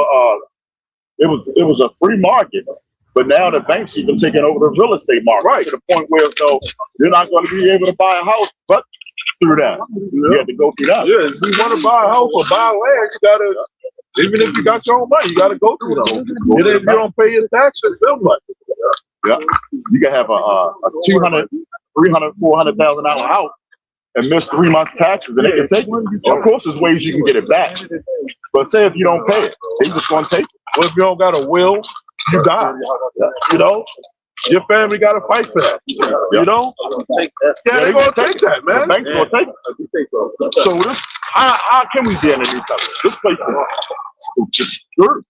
It was a free market, but now the banks even taking over the real estate market. Right. To the point where you're not going to be able to buy a house, but through that, you have to go through that. Yeah, if you want to buy a house or buy land, you gotta. Even if you got your own money, you gotta go through them. And then if you don't pay your taxes, then what? Yeah. You can have a $200,000, $300,000, $400,000 house and miss 3 months taxes, and they can take it. Of course, there's ways you can get it back. But say if you don't pay it, they just gonna take it. Well, if you don't got a will, you die. You know? Your family got to fight for that. You know? Yeah, they're gonna take that, man. The bank's gonna take it. So this, how can we be in a new covenant? This place is just screwed.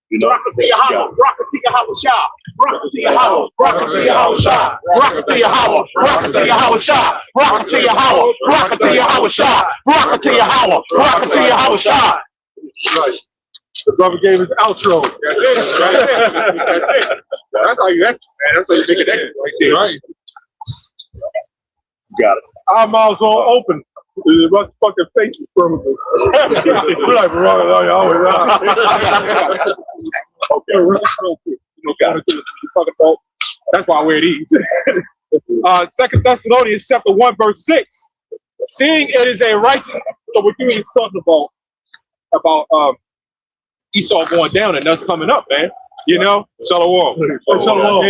You know? Rock it to your house, rock it to your house shop. Rock it to your house, rock it to your house shop. Rock it to your house, rock it to your house shop. Rock it to your house, rock it to your house shop. Rock it to your house, rock it to your house shop. Right. The brother gave his outro. That's it. That's how you exit, man. That's how you make it exit right there. Right. Got it. Our mouths all open. What fucking faces from us. We're like, Okay, real quick. You know, that's why I wear these. 2 Thessalonians chapter 1, verse 6. Seeing it is a righteous. So we're doing is talking about Esau going down and us coming up, man. You know, Shalom. You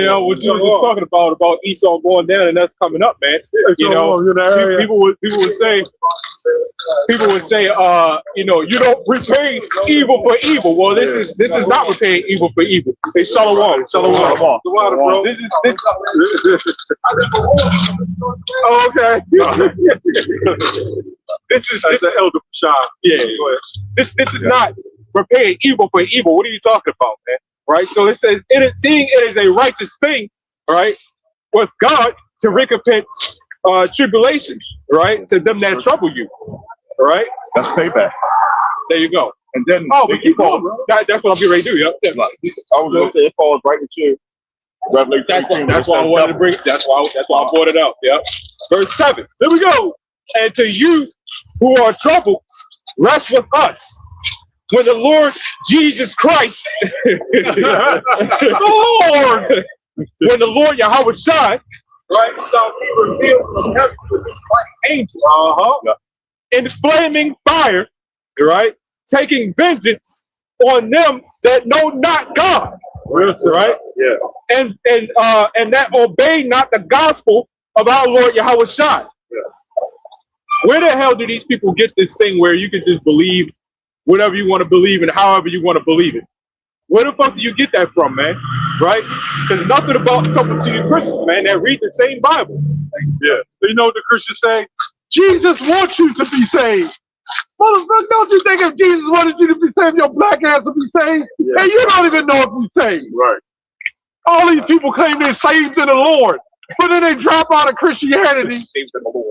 know, what you were just talking about Esau going down and us coming up, man. You know, people would say, you know, you don't repay evil for evil. Well, this is not repaying evil for evil. Hey, Shalom. Bro. This. Oh, okay. This is the elder Shah. Yeah. Go ahead. This is not repaying evil for evil. What are you talking about, man? Right? So it says, seeing it is a righteous thing, right, with God to recompense tribulations, right, to them that trouble you, right? That's payback. There you go. And then but keep on. That's what I'm getting ready to do. Yep. I was gonna say it falls right into Revelation. That's why I wanted to bring. That's why I brought it up. Yep. Verse 7. There we go. And to you who are troubled, rest with us. When the Lord Jesus Christ, Lord, when the Lord Yahweh Shai, right, shall be revealed from heaven with his mighty angel, in flaming fire, right, taking vengeance on them that know not God, right? Yeah. And that obey not the gospel of our Lord Yahweh Shai. Yeah. Where the hell do these people get this thing where you can just believe whatever you want to believe and however you want to believe it? Where the fuck do you get that from, man? Right? There's nothing about talking to you Christians, man, that read the same Bible. Yeah. So you know what the Christians say? Jesus wants you to be saved. Motherfucker, don't you think if Jesus wanted you to be saved, your black ass would be saved? Yeah. And you don't even know if you're saved. Right. All these people claim they're saved in the Lord, but then they drop out of Christianity,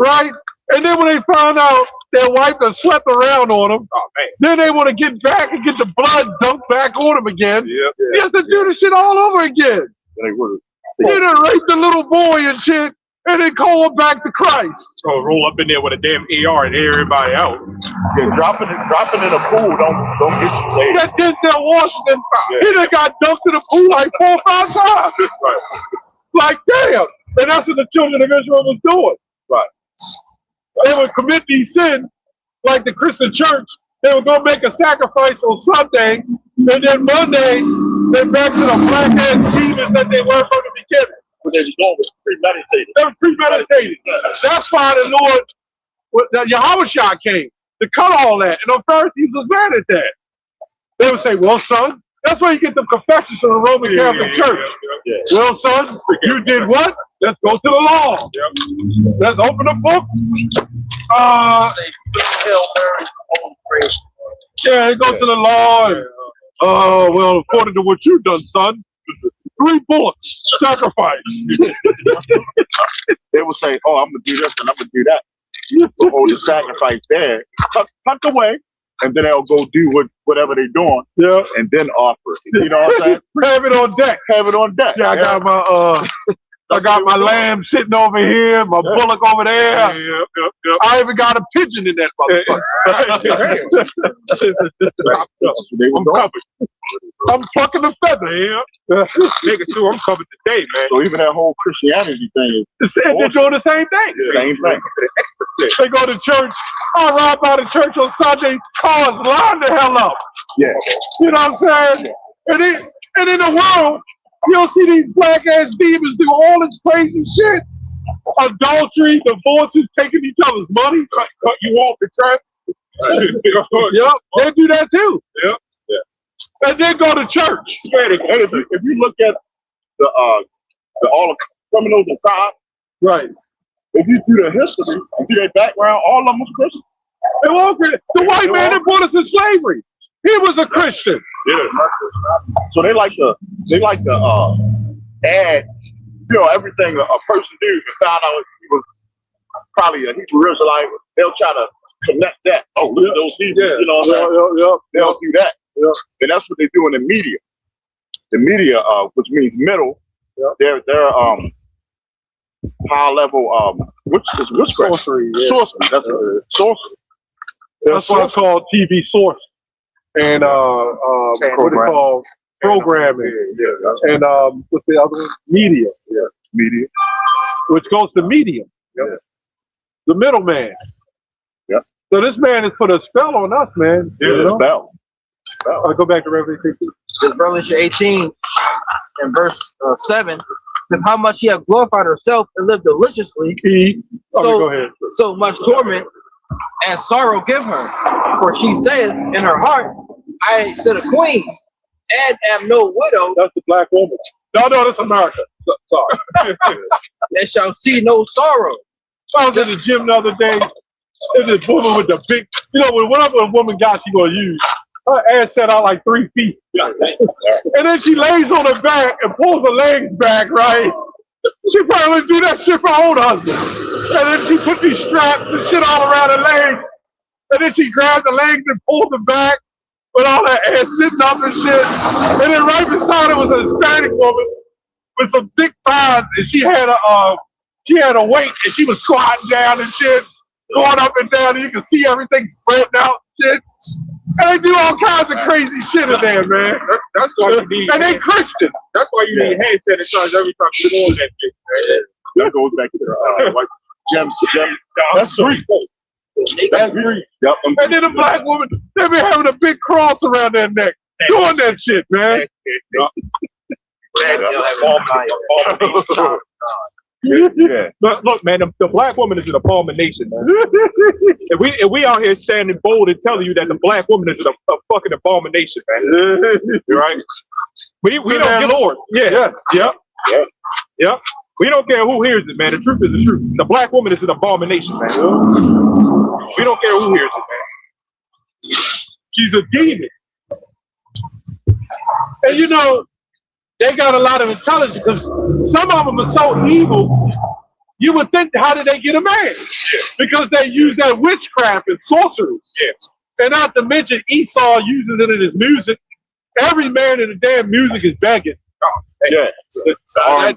right? And then when they find out their wife has slept around on them, then they want to get back and get the blood dumped back on them again. You have to do the shit all over again. You done raped the little boy and shit, and then call him back to Christ. So roll up in there with a damn AR and air everybody out. Yeah, dropping in a pool don't get you saved. That Denzel Washington, he done got dunked in the pool like 4 or 5 times. Right. Like, damn. And that's what the children of Israel was doing. Right. They would commit these sins, like the Christian church. They would go make a sacrifice on Sunday, and then Monday, they're back to the black-ass demons that they were from the beginning. What they was doing was premeditated. They were premeditated. That's why the Lord, the Yahweh Shah came to cut all that. And the Pharisees was mad at that. They would say, well, son, that's why you get the confessions from the Roman Catholic Church. Yeah. Well, son, you did what? Let's go to the law. Let's open the book. Yeah, go to the law. And, well, according to what you've done, son, 3 bullets, sacrifice. They will say, "Oh, I'm gonna do this and I'm gonna do that." Hold the sacrifice there, tucked away, and then they'll go do whatever they're doing, Yeah. and then offer it. You know what I'm saying? Have it on deck. Have it on deck. Yeah, I got my lamb sitting over here, my bullock over there. I even got a pigeon in that motherfucker. I'm covered. I'm fucking the feather here. Nigga, too, I'm covered today, man. So even that whole Christianity thing is They're doing the same thing. same thing. They go to church. I ride by the church on Sunday, cars line the hell up. Yeah. You know what I'm saying? And in the world, you'll see these black ass demons do all this crazy shit. Adultery, divorces, taking each other's money, cut you off the track. Yep, they do that too. Yep. And then go to church. And if you look at the all the criminals and crime, Right. if you do the history and do their background, all of them was Christian. They were Christian. The white man that brought us in slavery, he was a Christian. Yeah. So they like to add, everything a person do. If they found out he was probably a Hebrew Israelite, they'll try to connect that. Oh, look at those Hebrews. Yeah. You know what I'm saying? They'll do that. Yeah. And that's what they do in the media. The media, which means middle, they're high level, witchcraft. Sorcery. Yeah. Sorcery. That's what it is. Sorcery. That's why it's called TV source. And what they call programming. Yeah. And what's the other one? Media. Yeah. Media. Which goes to medium. Yeah. The middleman. Yeah. So this man has put a spell on us, man. Yeah. You know? Spell. I'll go back to Revelation 16. This Revelation 18 and verse 7 says, "How much he had glorified herself and lived deliciously, Go ahead. so much torment and sorrow give her. For she saith in her heart, I sit a queen, and am no widow, That's the black woman. No, that's America. Sorry. and shall see no sorrow." I was in the gym the other day. There's this woman with the big, whatever a woman got, she gonna use. Her ass set out like 3 feet. And then she lays on her back and pulls her legs back, right? She probably do that shit for her own husband. And then she put these straps and shit all around her legs. And then she grabs the legs and pulls them back with all that ass sitting up and shit. And then right beside her was a Hispanic woman with some thick thighs, and she had a weight, and she was squatting down and shit, going up and down, and you can see everything spreading out and shit. And they do all kinds of crazy shit in there, man. That's why you need. And they Christian. That's why you need hand sanitizer every time you go on that shit, man. That goes back to the gem. That's Greek. That's Greek. Yep. And then the black woman, they be having a big cross around their neck, doing that shit, man. Yeah. Look, man, the black woman is an abomination, man. If we out here standing bold and telling you that the black woman is a fucking abomination, man. Right? We don't give Lord. Yeah. We don't care who hears it, man. The truth is the truth. The black woman is an abomination, man. We don't care who hears it, man. She's a demon. And they got a lot of intelligence because some of them are so evil, you would think, how did they get a man? Yeah. Because they use that witchcraft and sorcery. Yeah. And not to mention Esau uses it in his music. Every man in the damn music is begging. Yeah. I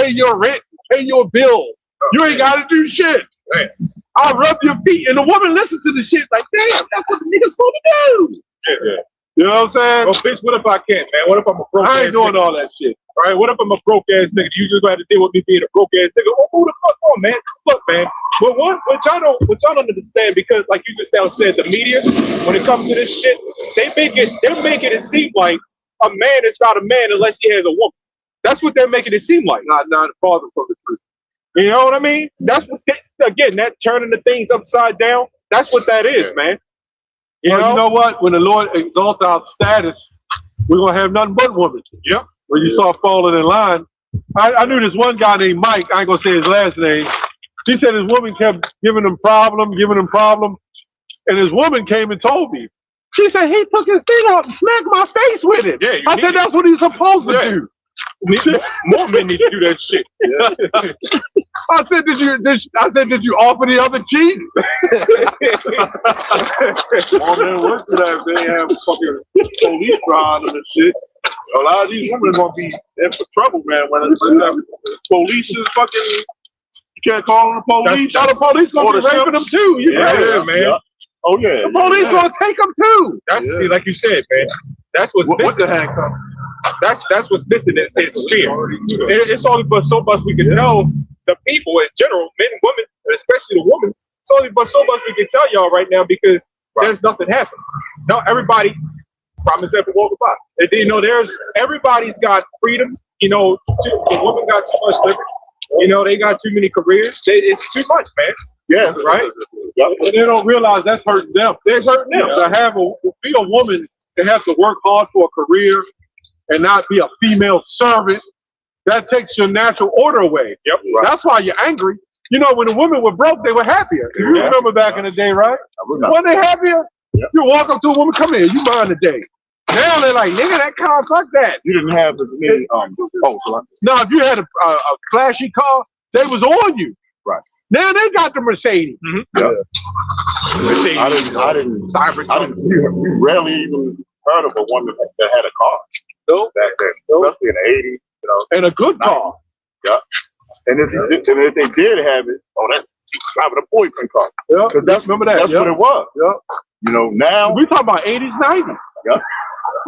pay your rent, pay your bill. You ain't got to do shit. Right. I'll rub your feet. And the woman listens to the shit like, damn, that's what the nigga's supposed to do. Yeah. You know what I'm saying? Well, bitch, what if I can't, man? What if I'm a broke I ass ain't doing nigga? all that shit. All right, what if I'm a broke ass nigga? You just got to deal with me being a broke ass nigga. Oh, who the fuck on, man? Look, man. But what y'all don't understand, because like you just now said, the media, when it comes to this shit, they're making it seem like a man is not a man unless he has a woman. That's what they're making it seem like. Not farther from the truth. You know what I mean? That's what again, that turning the things upside down. That's what that is, man. You know what? When the Lord exalts our status, we're gonna have nothing but women. Yep. When you start falling in line, I knew this one guy named Mike. I ain't gonna say his last name. He said his woman kept giving him problem, and his woman came and told me. She said he took his thing out and smacked my face with it. Yeah, I said that's what he's supposed to do. More men need to do that shit. I said, did you offer the other cheek? All men went to that. They have fucking police behind them and shit. A lot of these women are gonna be in for trouble, man. When police is fucking, you can't call them the police. That's the police gonna be raping them too. Yeah, man. Yeah. Oh yeah. The police gonna take them too. That's see, like you said, man. That's what's What's missing. the handcuff? That's what's missing. It's fear. It's only but so much we can tell the people in general, men and women, and especially the women. It's only but so much we can tell y'all right now because there's nothing happening. Now everybody, prime example, walking by. You know, everybody's got freedom. You know, the women got too much liberty. You know, they got too many careers. It's too much, man. Yeah. Right? And they don't realize that's hurting them. They're hurting them. To be a woman, they have to work hard for a career and not be a female servant. That takes your natural order away. Yep. That's why you're angry. You know, when the women were broke, they were happier. You remember back in the day, right? Weren't they happier? Yeah. You walk up to a woman, come here, you mind the day. Now they're like, nigga, that car, fuck that. You didn't have as many Now, if you had a flashy car, they was on you. Right. Now they got the Mercedes. Yeah. I didn't. You rarely even heard of a woman that had a car. No. Back then, especially in the '80s. You know. And a good car. Yeah. And if they did have it, that's having a boyfriend car. Yeah. Remember that? That's what it was. Yeah. You know, now we talking about 80s, 90s. Yeah.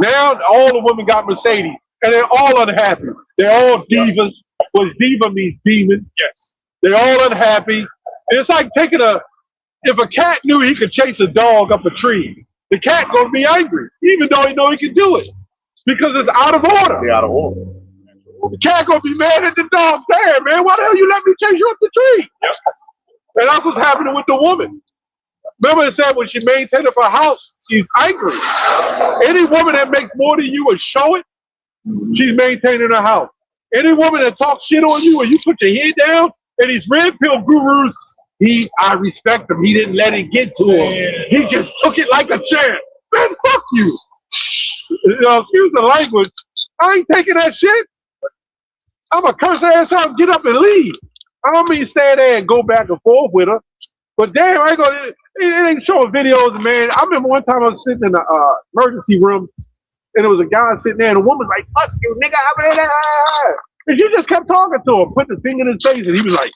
Now all the women got Mercedes, and they're all unhappy. They're all divas. What diva means demon. Yes. They're all unhappy. And it's like taking if a cat knew he could chase a dog up a tree, the cat gonna be angry, even though he know he can do it, because it's out of order. they're out of order. The cat gonna be mad at the dog. Damn, man, why the hell you let me chase you up the tree? Yep. And that's what's happening with the woman. Remember it said when she maintained up her house, she's angry. Any woman that makes more than you and show it, she's maintaining her house. Any woman that talks shit on you and you put your head down, and these red pill gurus, I respect him. He didn't let it get to him. He just took it like a champ. Man, fuck you. Excuse the language. I ain't taking that shit. I'm a curse ass out and get up and leave. I don't mean stay there and go back and forth with her. But damn, it ain't showing videos, man. I remember one time I was sitting in the emergency room, and there was a guy sitting there, and the woman's like, fuck you, nigga. And she just kept talking to him, put the finger in his face, and he was like,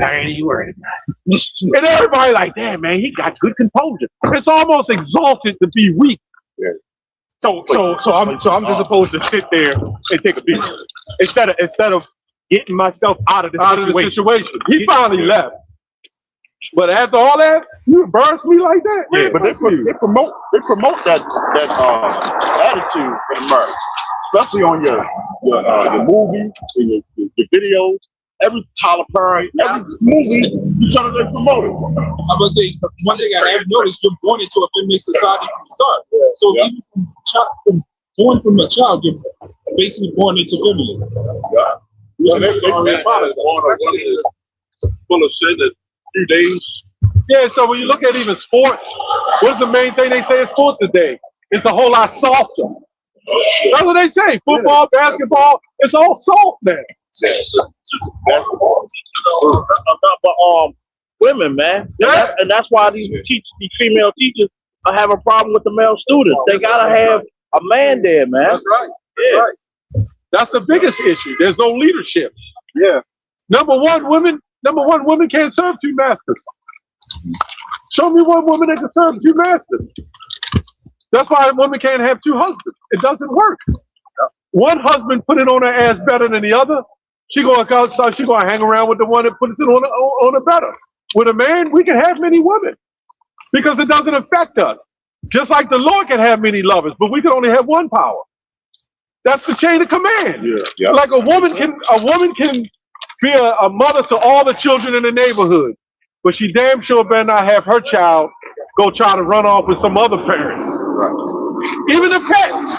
I ain't even worried about it. And everybody like, damn, man, he got good composure. It's almost exalted to be weak. Yeah. So I'm just supposed to sit there and take a beat instead of getting myself out of the situation. He finally left. But after all that, you embarrass me like that? Yeah, Man, but they promote that attitude in America, especially on your movies and your videos. Every Tyler Perry, every movie, you trying to promote it. I'm gonna say one thing I have noticed: you're born into a feminist society from the start. So even born from a child, you're basically born into feminism. Full of shit in a few days. Yeah, so when you look at even sports, what's the main thing they say in sports today? It's a whole lot softer. That's what they say. Football, basketball, it's all soft now. But women, man. Yeah. And that's why these female teachers are having a problem with the male students. They gotta have a man there, man. That's right. That's right. That's the biggest issue. There's no leadership. Yeah. Number one, women can't serve two masters. Show me one woman that can serve two masters. That's why women can't have two husbands. It doesn't work. One husband put it on her ass better than the other. She gonna hang around with the one that puts it on her better. With a man, we can have many women because it doesn't affect us. Just like the Lord can have many lovers, but we can only have one power. That's the chain of command. Yeah. Like a woman can be a mother to all the children in the neighborhood, but she damn sure better not have her child go try to run off with some other parent. Right. Even the pets.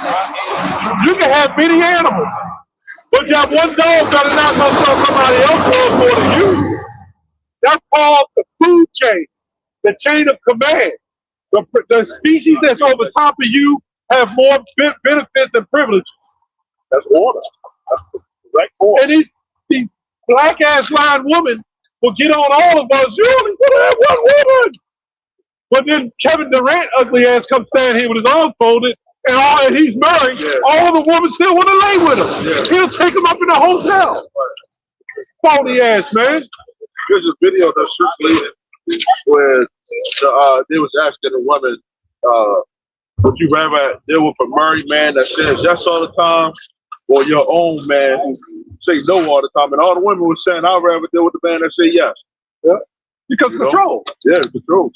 You can have many animals, but that one dog better not go tell somebody else more than you. That's called the food chain, the chain of command. The species that's over top of you have more benefits and privileges. That's order. That's the correct order. And these black ass lying women will get on all of us. You only put that one woman. But then Kevin Durant, ugly ass, comes stand here with his arms folded, and he's married. Yeah. All the women still want to lay with him. Yeah. He'll take him up in a hotel. Phony ass, man. There's a video that's circulated where they was asking a woman, would you rather deal with a married man that says yes all the time, or your own man who say no all the time? And all the women were saying, I'd rather deal with the man that say yes. Yeah. Because control. Yeah, control.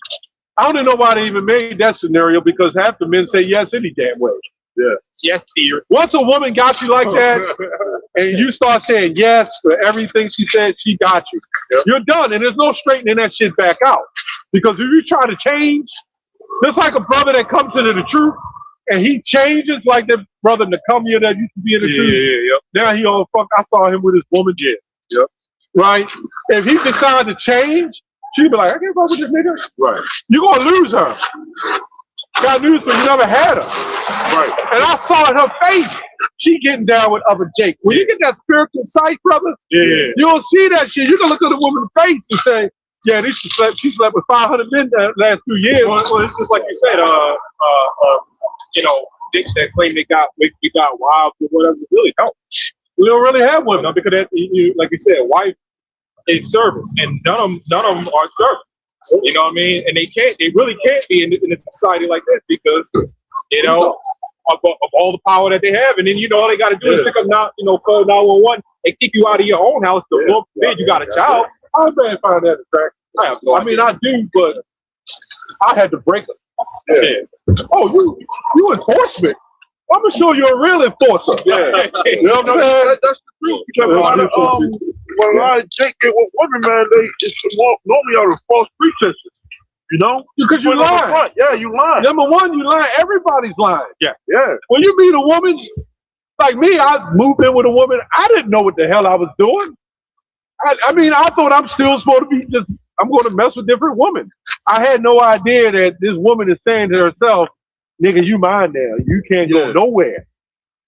I don't know nobody even made that scenario because half the men say yes any damn way. Yeah. Yes, dear. Once a woman got you like that, and you start saying yes for everything she said, she got you. Yep. You're done, and there's no straightening that shit back out. Because if you try to change, just like a brother that comes into the truth, and he changes like that brother Nakumia that used to be in the truth. Yeah. Now he all fuck. I saw him with his woman. Yep. Right? If he decides to change, she'd be like, I can't fuck with this nigga. Right. You're going to lose her. Got news, but you never had her. Right. And I saw in her face, she getting down with other Jake. When you get that spiritual sight, brothers, you don't see that shit. You can look at a woman's face and say, yeah, she slept with 500 men the last 2 years. Well, it's just like you said, you know, dicks that claim we got wives or whatever, really don't. We don't really have women. No, because that, like you said, wife is servant, and none of them are servants. You know what I mean? And they really can't be in a society like this because, you know, of all the power that they have. And then, you know, all they got to do is pick up call 911 and kick you out of your own house. The Lord forbid you got a child. How did man find that attractive? I have no idea. I do, but I had to break them. Yeah. Oh, you enforcement. I'm gonna show you a real enforcer. Yeah. You know what I'm saying? That's the truth. Because when I Jake get with women, man, it's normally are the false pretenses. You know? Because you lying. Yeah, you lying. Number one, you lying. Everybody's lying. Yeah. When you meet a woman, like me, I moved in with a woman. I didn't know what the hell I was doing. I mean, I thought I'm still supposed to be I'm going to mess with different women. I had no idea that this woman is saying to herself, nigga, you mine now. You can't go nowhere.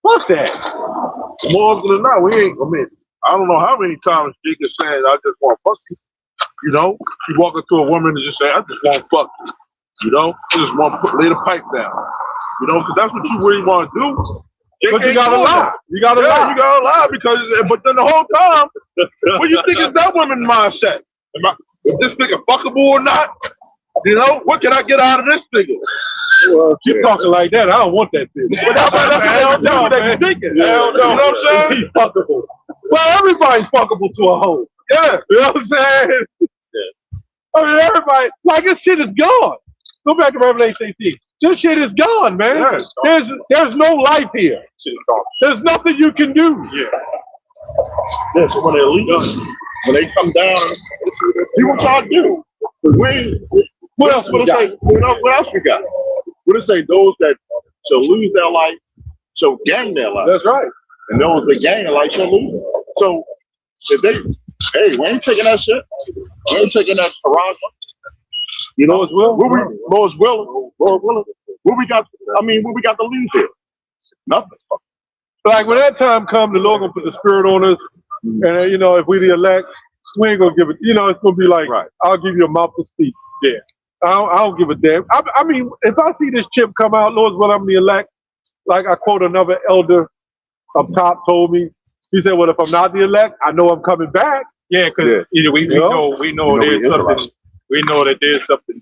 Fuck that. More than not, I don't know how many times Jake is saying, I just want to fuck you. You know? You walk up to a woman and just say, I just want to fuck you. You know? I just want to lay the pipe down. You know? Because that's what you really want to do. But you gotta lie. You gotta lie. You gotta lie but then the whole time, what you think is that woman's mindset? Is this nigga fuckable or not? You know, what can I get out of this nigga? Well, keep talking like that. I don't want that bitch. But that's what they thinking. You know what I'm saying? He's fuckable. Well, everybody's fuckable to a hoe. Yeah. You know what I'm saying? Yeah. I mean, everybody, like, this shit is gone. Go back to Revelation 18. This shit is gone, man. Yeah, there's no life here. There's nothing you can do. Yeah, so when they leave, when they come down, do what y'all do. What else we got? What else we got? What it say? Those that shall lose their life shall gain their life. That's right. And those that gain their life shall lose. So if we ain't taking that shit. We ain't taking that harassment. You know, Lord's willing. What we got to lose here? Nothing. Like when that time comes, the Lord gonna put the spirit on us, and you know, if we the elect, we ain't gonna give it. You know, it's gonna be like, I'll give you a mouth to speak. Yeah, I don't give a damn. I mean, if I see this chip come out, Lord's willing, I'm the elect. Like I quote another elder up top told me. He said, "Well, if I'm not the elect, I know I'm coming back." Yeah, because we know there's something. We know that there's something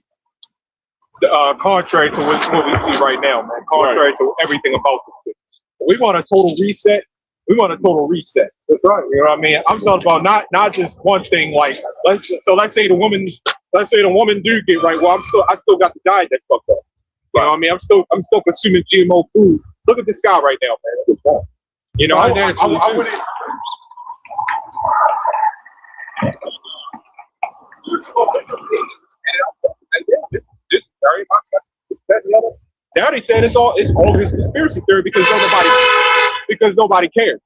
contrary to what we see right now, man. Contrary to everything about this. We want a total reset. That's right. You know what I mean? I'm talking about not just one thing. Like let's say the woman do get right. Well, I still got the diet that's fucked up. You know what I mean? I'm still consuming GMO food. Look at this guy right now, man. You know, I wouldn't. Now they said it's all this conspiracy theory because nobody cares,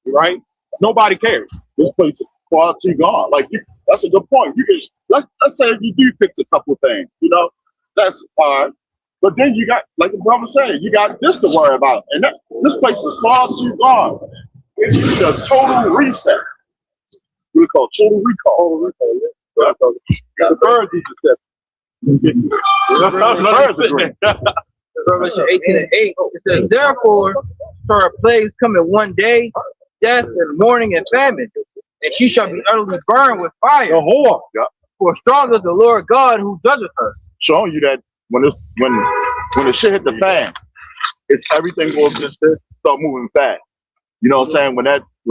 right? Nobody cares. This place is far too gone. Like that's a good point. You can let's say if you do fix a couple of things, you know, that's fine. But then you got, like the brother said, you got this to worry about. And this place is far too gone. It needs a total reset. We call it total recall. Total recall, yeah. The birds need to set. Revelation 18:8. It says, therefore, shall her plagues come in one day, death and mourning and famine, and she shall be utterly burned with fire. The whore. For strong is the Lord God who judgeth her. Showing you that when the shit hit the fan, it's everything will just start moving fast. You know what I'm saying? When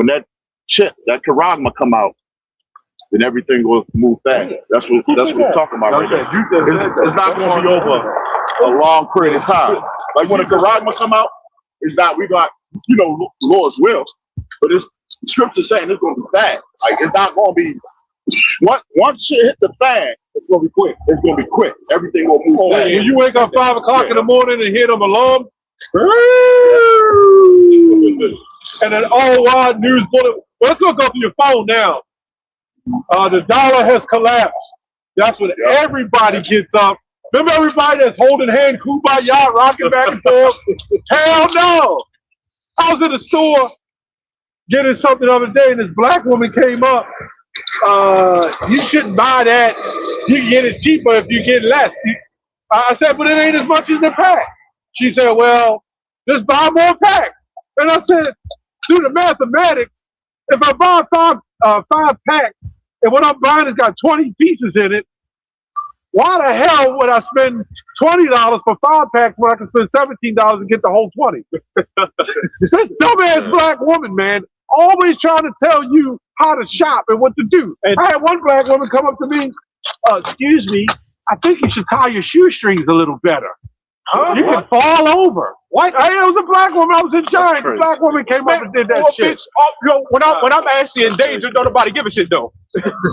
that chip, that charagma come out, then everything will move fast. That's what we're talking about right now. It's not going to be over a long period of time. Like when a charagma come out, it's not, we got, Lord's will, but it's scripture saying it's going to be fast. Like it's not going to be, once shit hit the fan, it's going to be quick. It's going to be quick. Everything will move fast. When you wake up 5 o'clock in the morning and hear them alarm, and then all wide news bullet. Let's look up your phone now. The dollar has collapsed. That's when everybody gets up. Remember everybody that's holding hand, kumbaya, rocking back and forth? Hell no! I was in the store getting something the other day, and this black woman came up. You shouldn't buy that. You can get it cheaper if you get less. I said, but it ain't as much as the pack. She said, well, just buy more packs. And I said, do the mathematics. If I buy five packs, and what I'm buying has got 20 pieces in it, why the hell would I spend $20 for 5 packs when I can spend $17 and get the whole 20? This dumbass black woman, man, always trying to tell you how to shop and what to do. And I had one black woman come up to me, excuse me, I think you should tie your shoestrings a little better. You can fall over. What? Hey, it was a black woman. I was in Giant. The black woman came up and did that shit. Bitch, when I'm actually in danger, don't nobody give a shit though.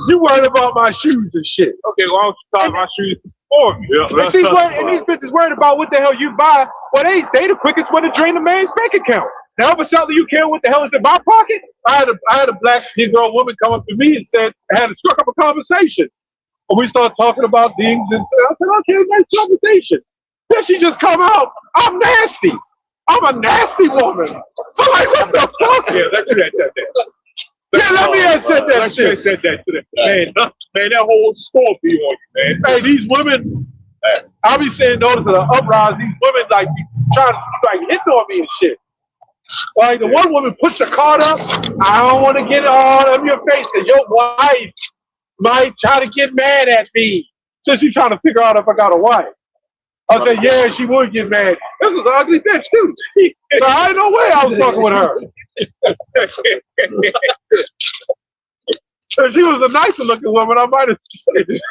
You worried about my shoes and shit. Okay, well, I was talking my shoes for me. And these bitches worried about what the hell you buy. Well, they the quickest way to drain a man's bank account. Now, if suddenly you care what the hell is in my pocket? I had a black Negro woman come up to me and said, I had struck up a conversation. And we started talking about things, and I said, okay, nice conversation. Then she just come out, I'm nasty. I'm a nasty woman. So like, what the fuck? Yeah, that's who that said that. Yeah, let me have said that shit. Said that to them. Man, that whole store be on you, man. Hey, these women, I be saying notice of the uprise, these women like trying to like hitting on me and shit. Like the one woman pushed the cart up, I don't want to get it all over your face because your wife might try to get mad at me. So she's trying to figure out if I got a wife. I said, yeah, she would get mad. This is an ugly bitch, too. So I ain't no way I was fucking with her. If she was a nicer looking woman, I might have said it.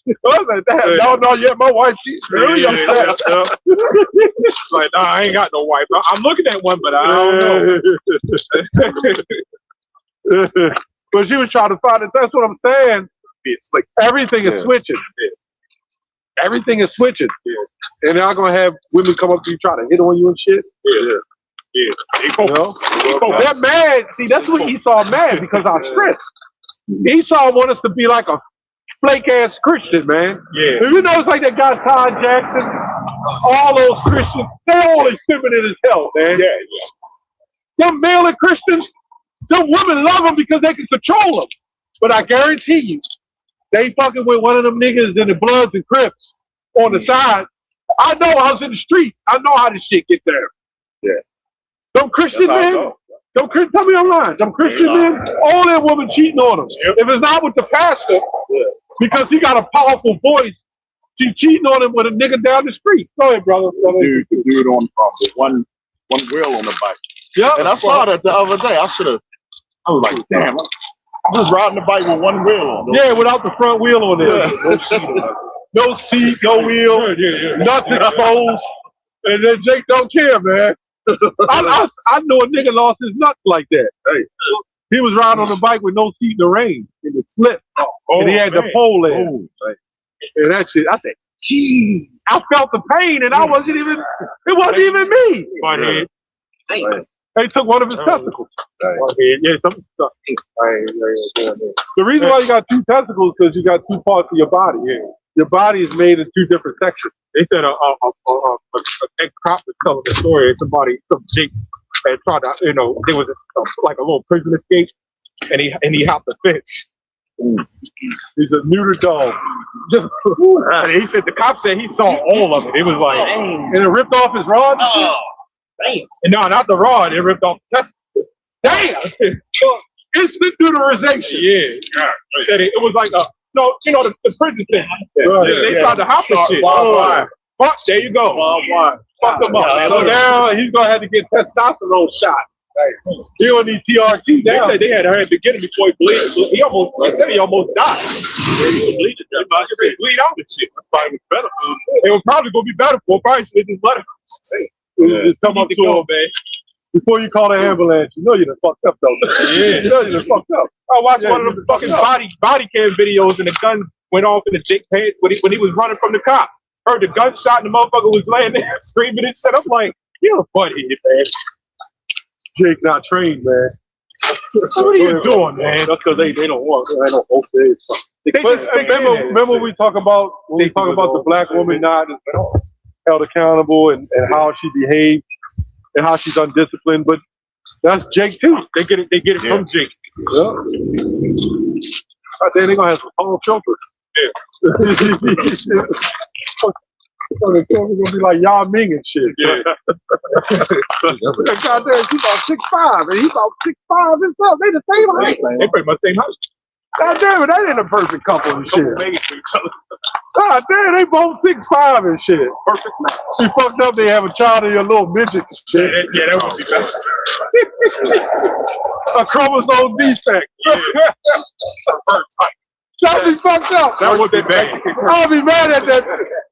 I was like, no, yeah, my wife, she's really upset. Like, nah, I ain't got no wife. I'm looking at one, but I don't know. But she was trying to find it. That's what I'm saying. It's like everything is switching. Everything is switching. And they're not going to have women come up to you trying to hit on you and shit. Yeah. They're mad. See, that's what Esau mad because our strength. Esau want us to be like a flake-ass Christian, man. Yeah. You know, it's like that guy Todd Jackson, all those Christians, they all as feminine as hell, man. Yeah. Them male and Christians, them women love them because they can control them. But I guarantee you, they fucking with one of them niggas in the Bloods and Crips on the side. I know I was in the streets. I know how this shit get there. Yeah. Them Christian men, tell me I'm lying. Them Christian men, all that women cheating on them. If it's not with the pastor, because he got a powerful voice, she cheating on him with a nigga down the street. Go ahead, brother. Dude on one wheel on the bike. Yeah. And I saw that the other day. I was like, damn. I'm just riding the bike with one wheel on. Yeah, without the front wheel on there. No seat, no wheel, nothing exposed. And then Jake don't care, man. I know a nigga lost his nuts like that. Hey, he was riding on the bike with no seat in the rain, and it slipped, and he had the pole there. And that shit, I said, geez, I felt the pain, and it wasn't even me. They took one of his testicles. Yeah, some stuff. The reason why you got 2 testicles is because you got 2 parts of your body. your body is made in 2 different sections. They said a cop was telling the story. Some Jake had tried to, there was like a little prison escape, and he hopped the fence. He's a neuter dog. He said the cop said he saw all of it. It was like, and it ripped off his rod. Oh, damn. And no, not the rod. It ripped off the testicle. Damn! Instant neuterization. Yeah. He said it was like the prison thing. They tried to hop the shit. Fuck, there you go. Fuck them up, man. So now he's gonna have to get testosterone shot. He don't need TRT. They said they had to get him before he bleed. He almost died. He bleed out and shit. Probably better. It was probably gonna be better for him. Probably should just let him. Just come up to him, man. Before you call the ambulance, you know you're fucked up, though. Yeah, you know you're fucked up. I watched one of the fucking body cam videos, and the gun went off in the Jake pants when he was running from the cop. Heard the gunshot, and the motherfucker was laying there screaming and shit. I'm like, you're a butthead, man. Jake not trained, man. What are you doing, man? That's because they don't want. They don't hope they. Remember we talk about the black woman not held accountable and how she behaved. And how she's undisciplined, but that's Jake too. They get it from Jake. Yeah. Then they're gonna have some tall chokers. Yeah. So they're gonna be like Yao Ming and shit. Yeah. Goddamn, she's about 6'5", and he's about 6'5" himself. They the same height. They pretty much same height. God damn it, that ain't a perfect couple and shit. God damn, they both 6'5" and shit. Perfect match. She fucked up, they have a child and your little midget and shit. Yeah, that would be best. A chromosome defect. Yeah. That'd be fucked up. That would be bad. I'll be mad at that.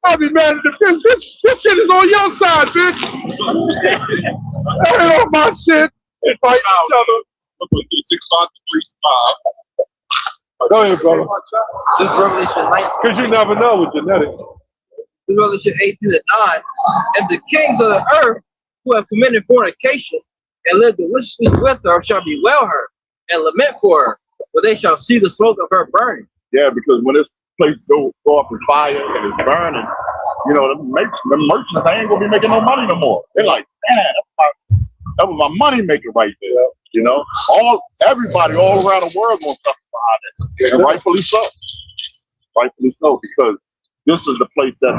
I'll be mad at the bitch. This shit is on your side, bitch. That ain't on my shit. They fight each other. 6'5" to 3'5". Go ahead, brother. This Revelation 19. Because you never know with genetics. This Revelation 18:9. And the kings of the earth who have committed fornication and lived deliciously with her shall bewail her and lament for her, for they shall see the smoke of her burning. Yeah, because when this place go up in fire and it's burning, the merchants, they ain't gonna be making no money no more. They're like, man, that was my money maker right there. Everybody all around the world gonna suffer behind it, and rightfully so. Rightfully so, because this is the place that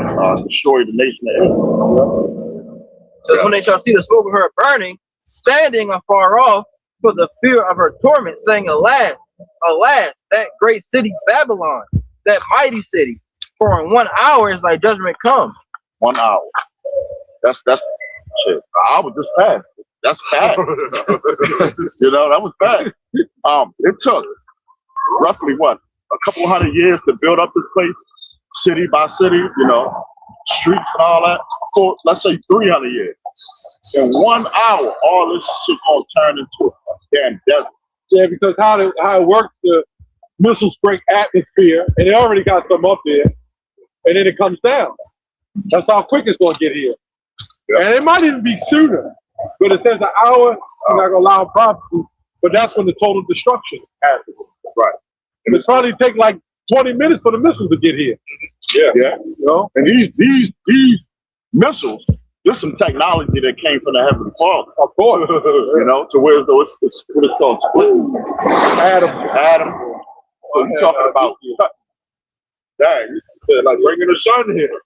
destroyed the nation of Israel. So when they shall see the smoke of her burning, standing afar off for the fear of her torment, saying, alas, alas, that great city Babylon, that mighty city, for in 1 hour is thy judgment come. 1 hour. That's shit. I was just fast. That's fast. That was fast. It took roughly a couple hundred years to build up this place, city by city, streets and all that. For, let's say 300 years. In 1 hour, all this shit gonna turn into a damn desert. Yeah, because how it works, the missiles break atmosphere, and they already got some up there, and then it comes down. That's how quick it's gonna get here. Yeah. And it might even be sooner, but it says an hour. I'm not gonna allow prophecy, but that's when the total destruction happens. Right. And it probably take like 20 minutes for the missiles to get here. Yeah. And these missiles, there's some technology that came from the Heavenly Father. Of course. To where it's what it's called splitting. Adam. So you're talking about like bringing the sun here.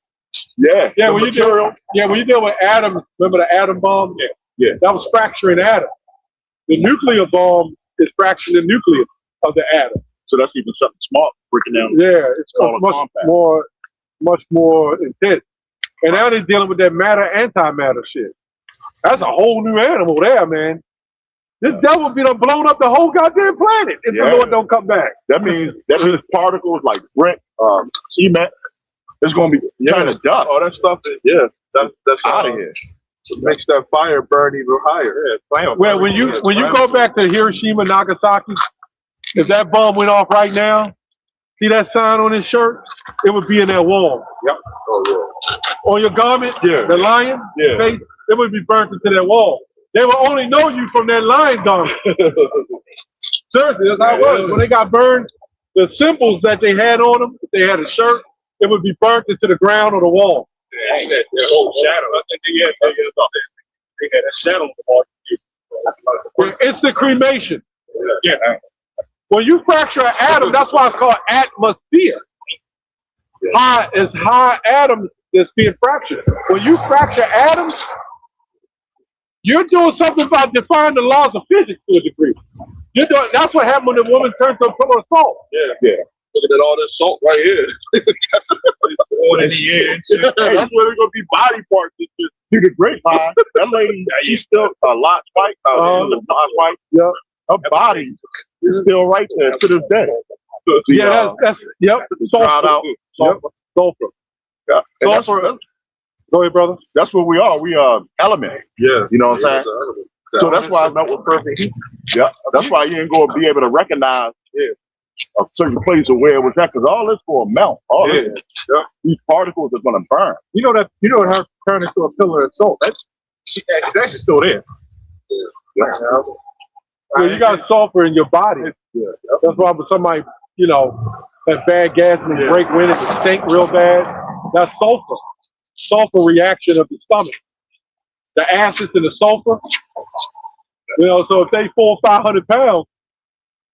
Yeah. When you deal with atoms, remember the atom bomb? Yeah. That was fracturing atoms. The nuclear bomb is fracturing the nucleus of the atom. So that's even something smart breaking down. Yeah, it's much more intense. And now they're dealing with that matter antimatter shit. That's a whole new animal there, man. This devil be done blown up the whole goddamn planet if the Lord don't come back. That means particles like brick, cement, it's gonna be turning to dust. Oh, that stuff is that's out of here. It makes that fire burn even higher. Yeah, well, when you go back to Hiroshima, Nagasaki, if that bomb went off right now, see that sign on his shirt? It would be in that wall. Yep. Oh yeah. On your garment, the lion face, it would be burnt into that wall. They will only know you from that lion garment. Seriously, that's how it was. When they got burned, the symbols that they had on them, if they had a shirt it would be burnt into the ground or the wall. Yeah, that whole shadow. I think they had that shadow on the wall. Instant cremation. Yeah. When you fracture an atom, that's why it's called atmosphere. High atoms that's being fractured. When you fracture atoms, you're doing something by defying the laws of physics to a degree. That's what happened when the woman turned to a pillar of salt. Yeah. Looking at all this salt right here. That's where there's gonna be body parts that just do the grapevine. That lady, she's still a lot white. White. Yeah. Her body is still right there to this day. That's sulfur. Sulfur. Yeah. And that's Go ahead, brother. That's what we are. We are element. Yeah. You know what I'm saying? So that's why I met with perfect heat. Yeah. That's why you ain't gonna be able to recognize a certain place or where it was at, because all this will melt. These particles are gonna burn. You know her turn into a pillar of salt. It's actually still there. So you got sulfur in your body. That's why when somebody, that bad gas and they break wind, it can stink real bad. That's sulfur. Sulfur reaction of the stomach. The acids and the sulfur. So if they 400 or 500 pounds,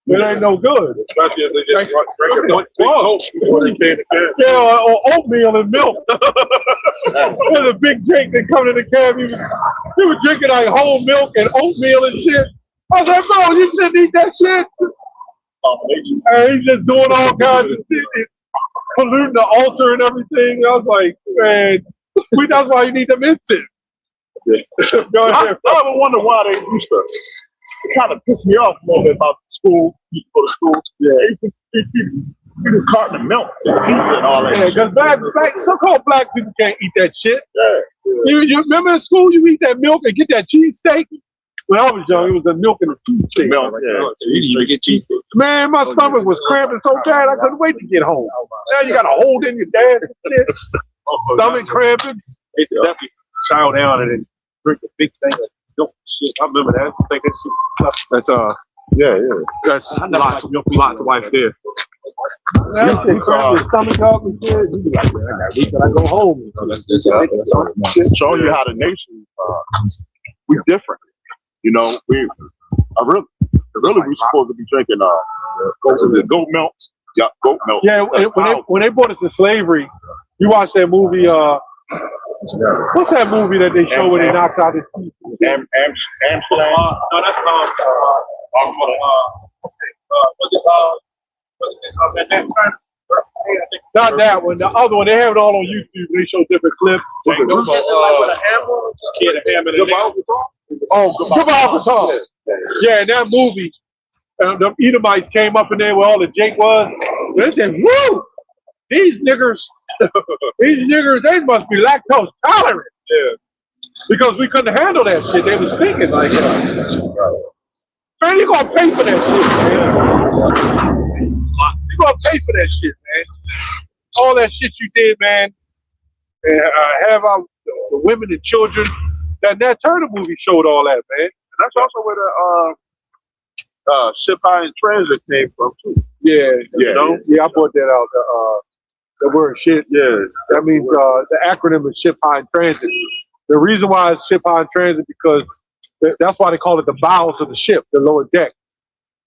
it ain't no good. Especially if they just drink or oatmeal and milk. There's a big drink that come in the cab. He was drinking like whole milk and oatmeal and shit. I said, bro, you shouldn't eat that shit. And he's just doing all kinds of shit, polluting the altar and everything. I was like, man, that's why you need them incense. Go ahead. I ever wonder why they used to. It kind of pissed me off a little bit about school. You go to school. You just carton of milk and pizza and all that. Yeah, because so-called black people can't eat that shit. Yeah. You remember in school you eat that milk and get that cheesesteak? When I was young, it was the milk and the cheesesteak. Milk, yeah. You didn't even get cheesesteak. Man, my stomach was cramping so bad I couldn't wait to get home. Now you got to hold in your dad's shit. Stomach cramping. It's definitely chow down and then drink a big thing of milk shit. I remember that. I think that shit. That's that's lots of wife there. Yeah, they cramp your stomach up and shit. You be like, man, I gotta go home. That's Showing you how the nation, we different. We really we supposed to be drinking goat milk. Yeah, goat milk. Yeah, when they brought us to slavery, you watch that movie. What's that movie that they show where they knocks out his teeth? Amsterdam. No, that's Not that one. The other one. They have it all on YouTube. They show different clips. Goodbye. Yeah, in that movie, the Edomites came up in there where all the Jake was. They said, "Woo! These niggers, they must be lactose tolerant." Yeah. Because we couldn't handle that shit. They was thinking like, man, you gonna pay for that shit, man. You gonna pay for that shit, man. All that shit you did, man. And have our the women and children. That Turner movie showed all that, man. And that's also where the ship high in transit came from too. Yeah, I brought that out. The word shit. Yeah. That means the acronym is ship high in transit. The reason why it's ship high in transit because that's why they call it the bowels of the ship, the lower deck.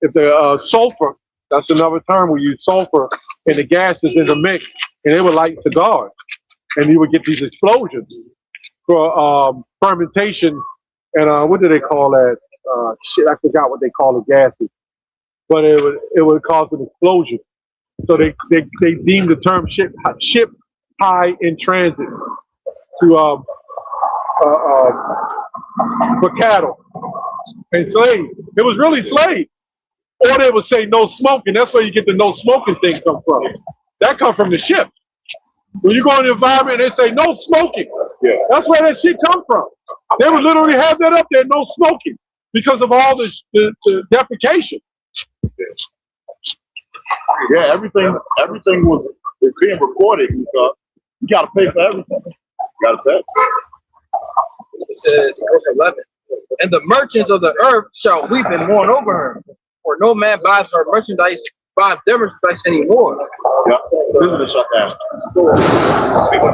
If the sulfur, that's another term we use, sulfur, and the gases in the mix, and they would light cigars, and you would get these explosions for fermentation. And what do they call that? Shit, I forgot what they call the gases, but it would cause an explosion. So they deemed the term ship high in transit to for cattle and slave. It was really slave. Or they would say no smoking. That's where you get the no smoking thing come from. That come from the ship. When you go in the environment and they say no smoking, that's where that shit come from. They would literally have that up there, no smoking, because of all the defecation. Yeah, everything is being recorded and stuff. You gotta pay for everything. You gotta pay. It says, verse 11, and the merchants of the earth shall weep and mourn over her, for no man buys her merchandise 5 demonstrates anymore. Yeah, this is the shutdown.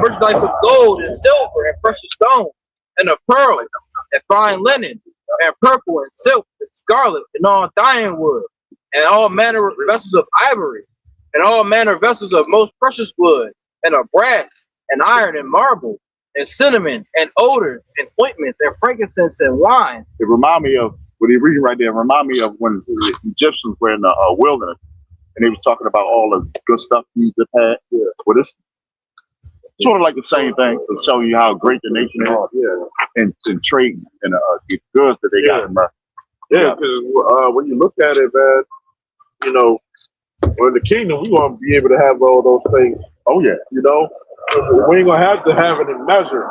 Merchandise of gold and silver and precious stones and of pearl and fine linen and purple and silk and scarlet and all dyeing wood and all manner of vessels of ivory and all manner of vessels of most precious wood and of brass and iron and marble and cinnamon and odors and ointments and frankincense and wine. It remind me of what he's reading right there. Remind me of when the Egyptians were in the wilderness, and he was talking about all the good stuff Egypt had. Yeah. Well, it's sort of like the same thing to show you how great the nation is. Yeah. And trade and the goods that they got in America. Yeah, because when you look at it, man, you know, we're in the kingdom, we want to be able to have all those things. Oh yeah, you know, we ain't gonna have to have it in measure.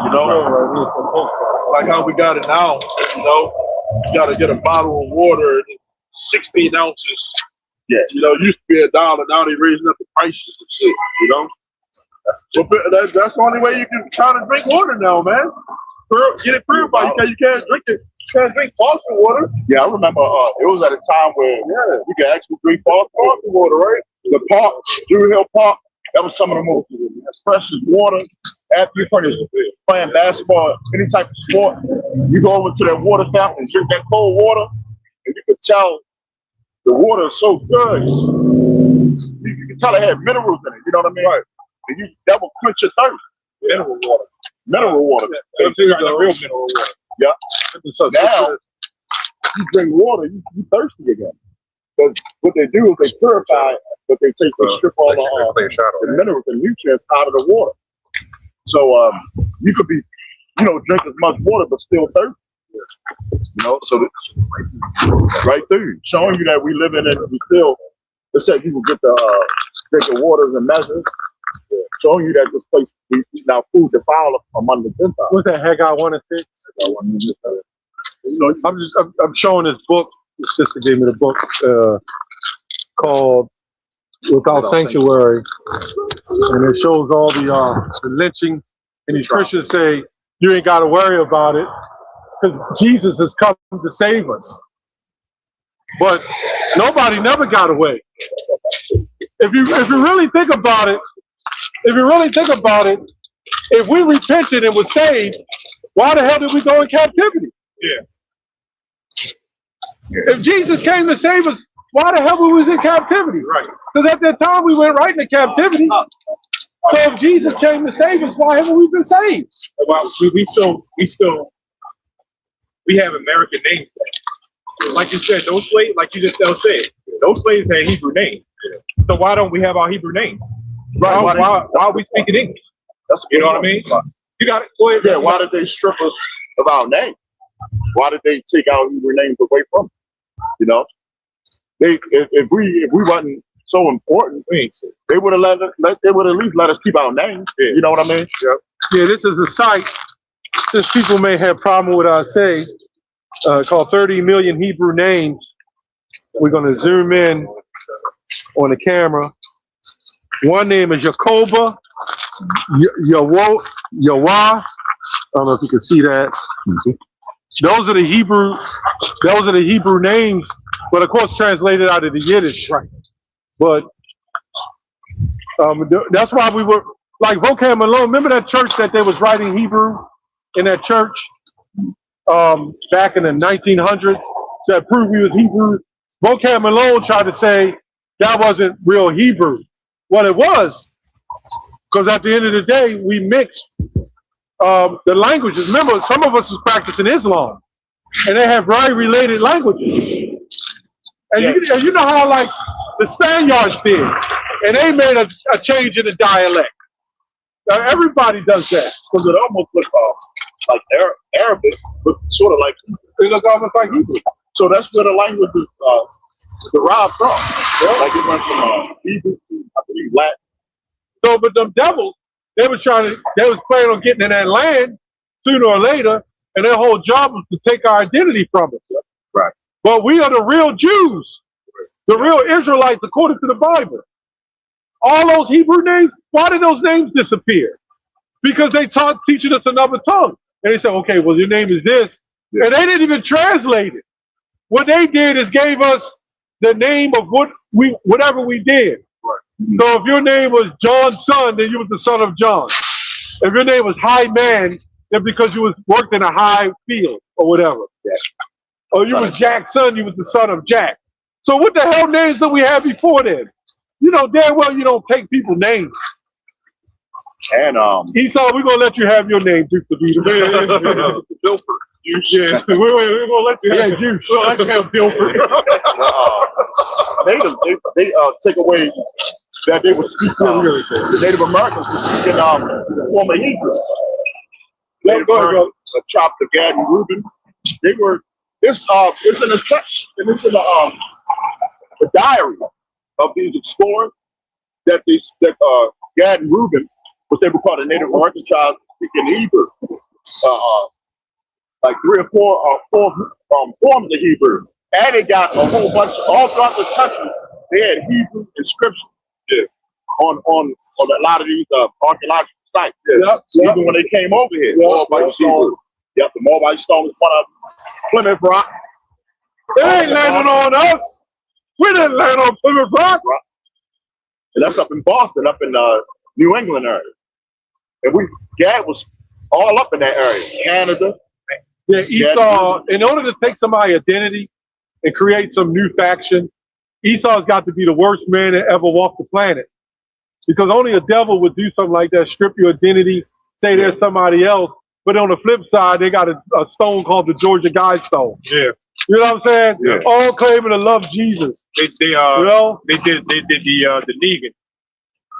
You know, like how we got it now. You know, you gotta get a bottle of water, 16 ounces. Yeah, you know, used to be $1. Now they raising up the prices and shit. You know, so that's the only way you can try to drink water now, man. Get it purified. You can't drink it. You can't drink faucet water. Yeah, I remember it was at a time where you could actually drink faucet water, right? The park, Drew Hill Park, that was some of the most precious water. After you finish playing basketball, any type of sport, you go over to that water fountain and drink that cold water, and you could tell the water is so good. You can tell it had minerals in it. You know what I mean? Right. And that will quench your thirst. Mineral water. Mineral water. Real mineral water. Yeah. So now you drink water, you thirsty again. Because what they do is they purify, but they strip all the minerals and nutrients out of the water. So you could be, you know, drink as much water but still thirsty. You know, so right through, showing you that we live in it, we still. Let's say people get the drink the waters and measures. Showing you that this place we eat our food defile among the Gentiles. What's that? Haggai 1 and 6. You know, I'm showing this book. The sister gave me the book called Without Sanctuary, and it shows all the lynchings. And these Christians say you ain't got to worry about it because Jesus has come to save us. But nobody never got away. If you really think about it, if we repented and were saved, why the hell did we go in captivity? Yeah. If Jesus came to save us, why the hell we was in captivity? Right. Because at that time we went right into captivity. So if Jesus came to save us, why haven't we been saved? Well, we have American names. Like you said, those slaves, like you just said, those slaves had Hebrew names. So why don't we have our Hebrew names? Right. Why are we speaking English? You know what I mean? You got it. Go ahead. Yeah. Why did they strip us of our name? Why did they take our Hebrew names away from us? You know, if we wasn't so important, they would have they would at least let us keep our names. You know what I mean? Yeah. Yeah. This is a site. Since people may have problem with what I say, called 30 million Hebrew names. We're going to zoom in on the camera. One name is Yakoba, Yawah. I don't know if you can see that. Those are the Hebrew names, but of course translated out of the Yiddish, right? But that's why we were like Vocab Malone. Remember that church that they was writing Hebrew in that church back in the 1900s that proved we was Hebrew. Vocab Malone tried to say that wasn't real Hebrew. Well, it was, because at the end of the day, we mixed the languages. Remember, some of us was practicing Islam, and they have very related languages. And you know how like the Spaniards did, and they made a change in the dialect. Now, everybody does that because it almost looks like Arabic, but sort of like it looks almost like Hebrew. So that's where the language is derived from. Like it went from Hebrew to, I believe, Latin. So, but them devils, they was planning on getting in that land sooner or later, and their whole job was to take our identity from us. Right. But we are the real Jews, the real Israelites, according to the Bible. All those Hebrew names, why did those names disappear? Because they teaching us another tongue. And they said, okay, well, your name is this. Yeah. And they didn't even translate it. What they did is gave us the name of whatever we did. So if your name was John's son, then you was the son of John. If your name was High Man, then because you was worked in a high field or whatever. Or you was Jack's son, you was the son of Jack. So what the hell names did we have before then? You know damn well you don't take people's names. And Esau, we're gonna let you have your name, Duke Bilford. Yeah, we're gonna let you have Juice. We're gonna let you have Bilford. they take away that they were speaking. The Native Americans were speaking former Hebrew. Native Americans, chopped the Gad and Reuben. They were it's in the text and it's in the diary of these explorers that Gad and Reuben, what they would call the Native American child, speaking Hebrew. Like 3 or 4 forms of Hebrew. And they got a whole bunch, all throughout this country, they had Hebrew inscriptions on a lot of these archaeological sites. Even when they came over here, the Moabite Stone. The Moabite Stone was one of Plymouth Rock. It ain't landing on us. We didn't land on Plymouth Rock. And that's up in Boston, up in New England area. And Gad was all up in that area. Canada. Yeah, Esau, in order to take somebody's identity and create some new faction, Esau's got to be the worst man that ever walked the planet. Because only a devil would do something like that, strip your identity, say there's somebody else. But on the flip side, they got a stone called the Georgia Guidestone. Yeah. You know what I'm saying? Yeah. All claiming to love Jesus. They did the Negan.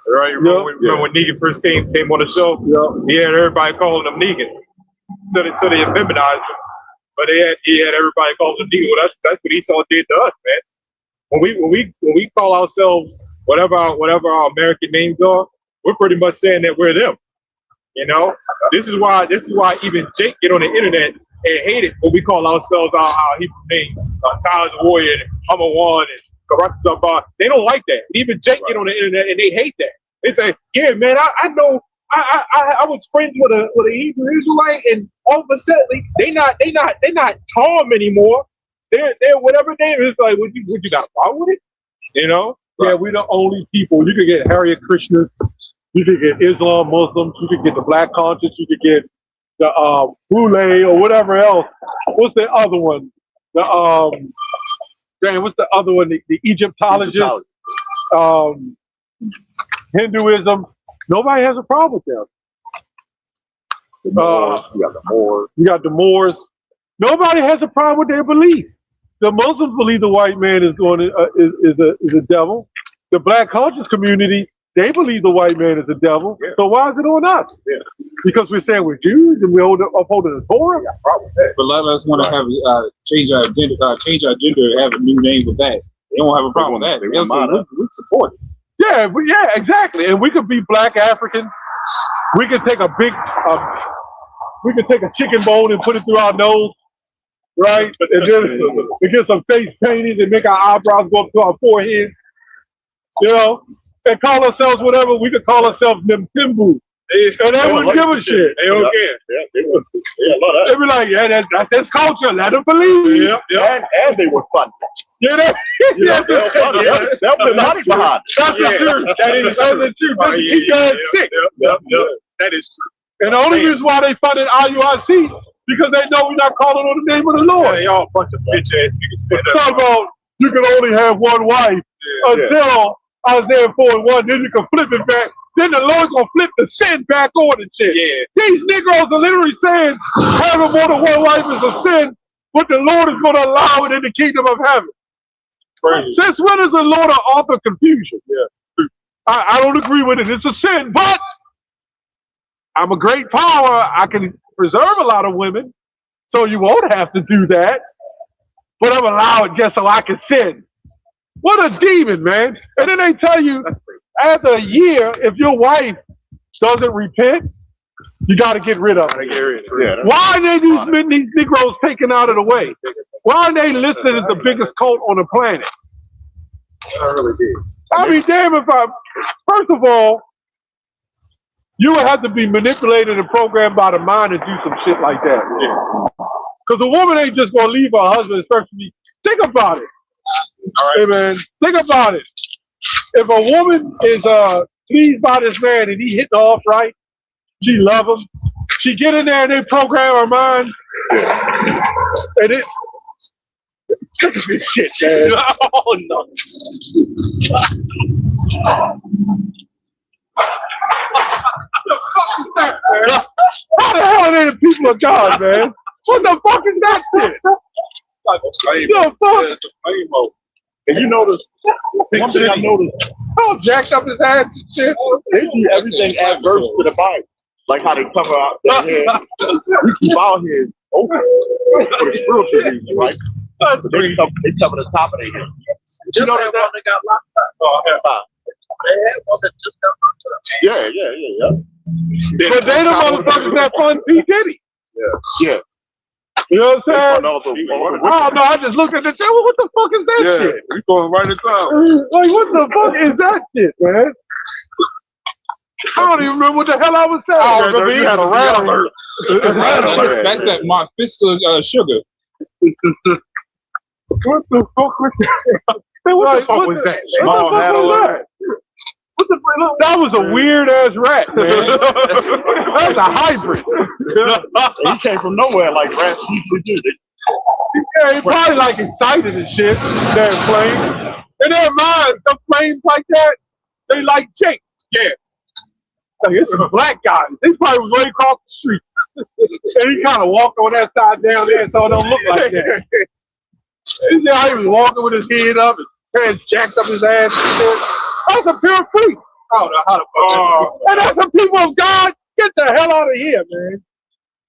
Right? Remember when Negan first came on the show? He had everybody calling him Negan. So they feminized him. But he had everybody calling him Negan. Well, that's what Esau did to us, man. When we call ourselves whatever our American names are, we're pretty much saying that we're them. You know? This is why even Jake get on the internet and hate it when we call ourselves our Hebrew names. Tyler's a Warrior and I'm a One and Karatza. They don't like that. Even Jake get on the internet and they hate that. They say, yeah, man, I know I was friends with a Hebrew Israelite, and all of a sudden they not Tom anymore. They're whatever name. It's like, would you got a problem with it? You know? Yeah, we're the only people. You could get Harriet Krishnas, you could get Islam Muslims, you could get the Black Conscious, you could get the Boule or whatever else. What's the other one? What's the other one? The Egyptologists, Hinduism. Nobody has a problem with them. You got the Moors. You got the Moors. Nobody has a problem with their belief. The Muslims believe the white man is a devil. The Black conscious community, they believe the white man is a devil. Yeah. So why is it on us? Yeah. Because we're saying we're Jews and we're upholding the Torah. Yeah, but a lot of us want to have change our gender, and have a new name with that. They don't have a problem with that. We support it. Yeah, exactly. And we could be Black African. We could take a chicken bone and put it through our nose, right? And then we get some face painting and make our eyebrows go up to our forehead, you know, and call ourselves whatever. We could call ourselves Nimtimbu. And they wouldn't give a shit. They don't care. Yeah, they would. Yeah, they'd be like, yeah, that's this culture. Let them believe. Yeah. And they were fun. Yeah, they'll put money behind it. That's the truth. That's the truth. Keep your ass sick. That is true. And the only reason why they funded IUIC because they know we're not calling on the name of the Lord. Yeah, y'all a bunch of bitch ass niggas. Talk about you can only have one wife until Isaiah 4:1. Then you can flip it back. Then the Lord's gonna flip the sin back on and shit. Yeah. These Negroes are literally saying having more than one wife is a sin, but the Lord is gonna allow it in the kingdom of heaven. Crazy. Since when is the Lord an author of confusion? Yeah. I don't agree with it. It's a sin, but I'm a great power. I can preserve a lot of women, so you won't have to do that. But I'm allowed just so I can sin. What a demon, man. And then they tell you, after a year, if your wife doesn't repent, you got to get rid of her. Yeah. Why are these Negroes taken out of the way? Why are they listed as the biggest cult on the planet? I really did. I mean, damn if first of all, you would have to be manipulated and programmed by the mind to do some shit like that. Because a woman ain't just going to leave her husband, especially, think about it. Hey man, think about it. If a woman is pleased by this man and he hitting her off right, she love him. She get in there and they program her mind, and it. Look at this shit, man. Oh no. How the hell are they the people of God, man? What the fuck is that shit? The fuck? And you notice, one thing I noticed, Oh, jacked up his ass and shit. they do everything adverse to the Bible. Like how they cover out their head. We keep our heads open for the spiritual reason, right? They cover the top of their head. You know that one that got locked up. They had one that just got locked up. Yeah. But they the motherfuckers that fund P. Diddy. Yeah. You know what I'm saying? Oh, Oh no, I just looked at the well, what the fuck is that shit? We going right in town. Like what the fuck is that shit, man? I don't even remember what the hell I was saying. I remember you had a rat alert. That's that my fist of sugar. What the fuck was that? Man, what the fuck was that? Small hat alert. What the fuck? That was a weird ass rat, man. That's a hybrid. he came from nowhere like rats usually do. Yeah, he probably like excited and shit. Damn plane. In their minds, some planes like that, they like Jake. Yeah. Like, it's a black guy. He probably was way across the street. And he kind of walked on that side down there so it don't look like that. He was walking with his head up, his pants jacked up his ass and shit. That's a pure freak. I don't know how to and that's some people of God. Get the hell out of here, man.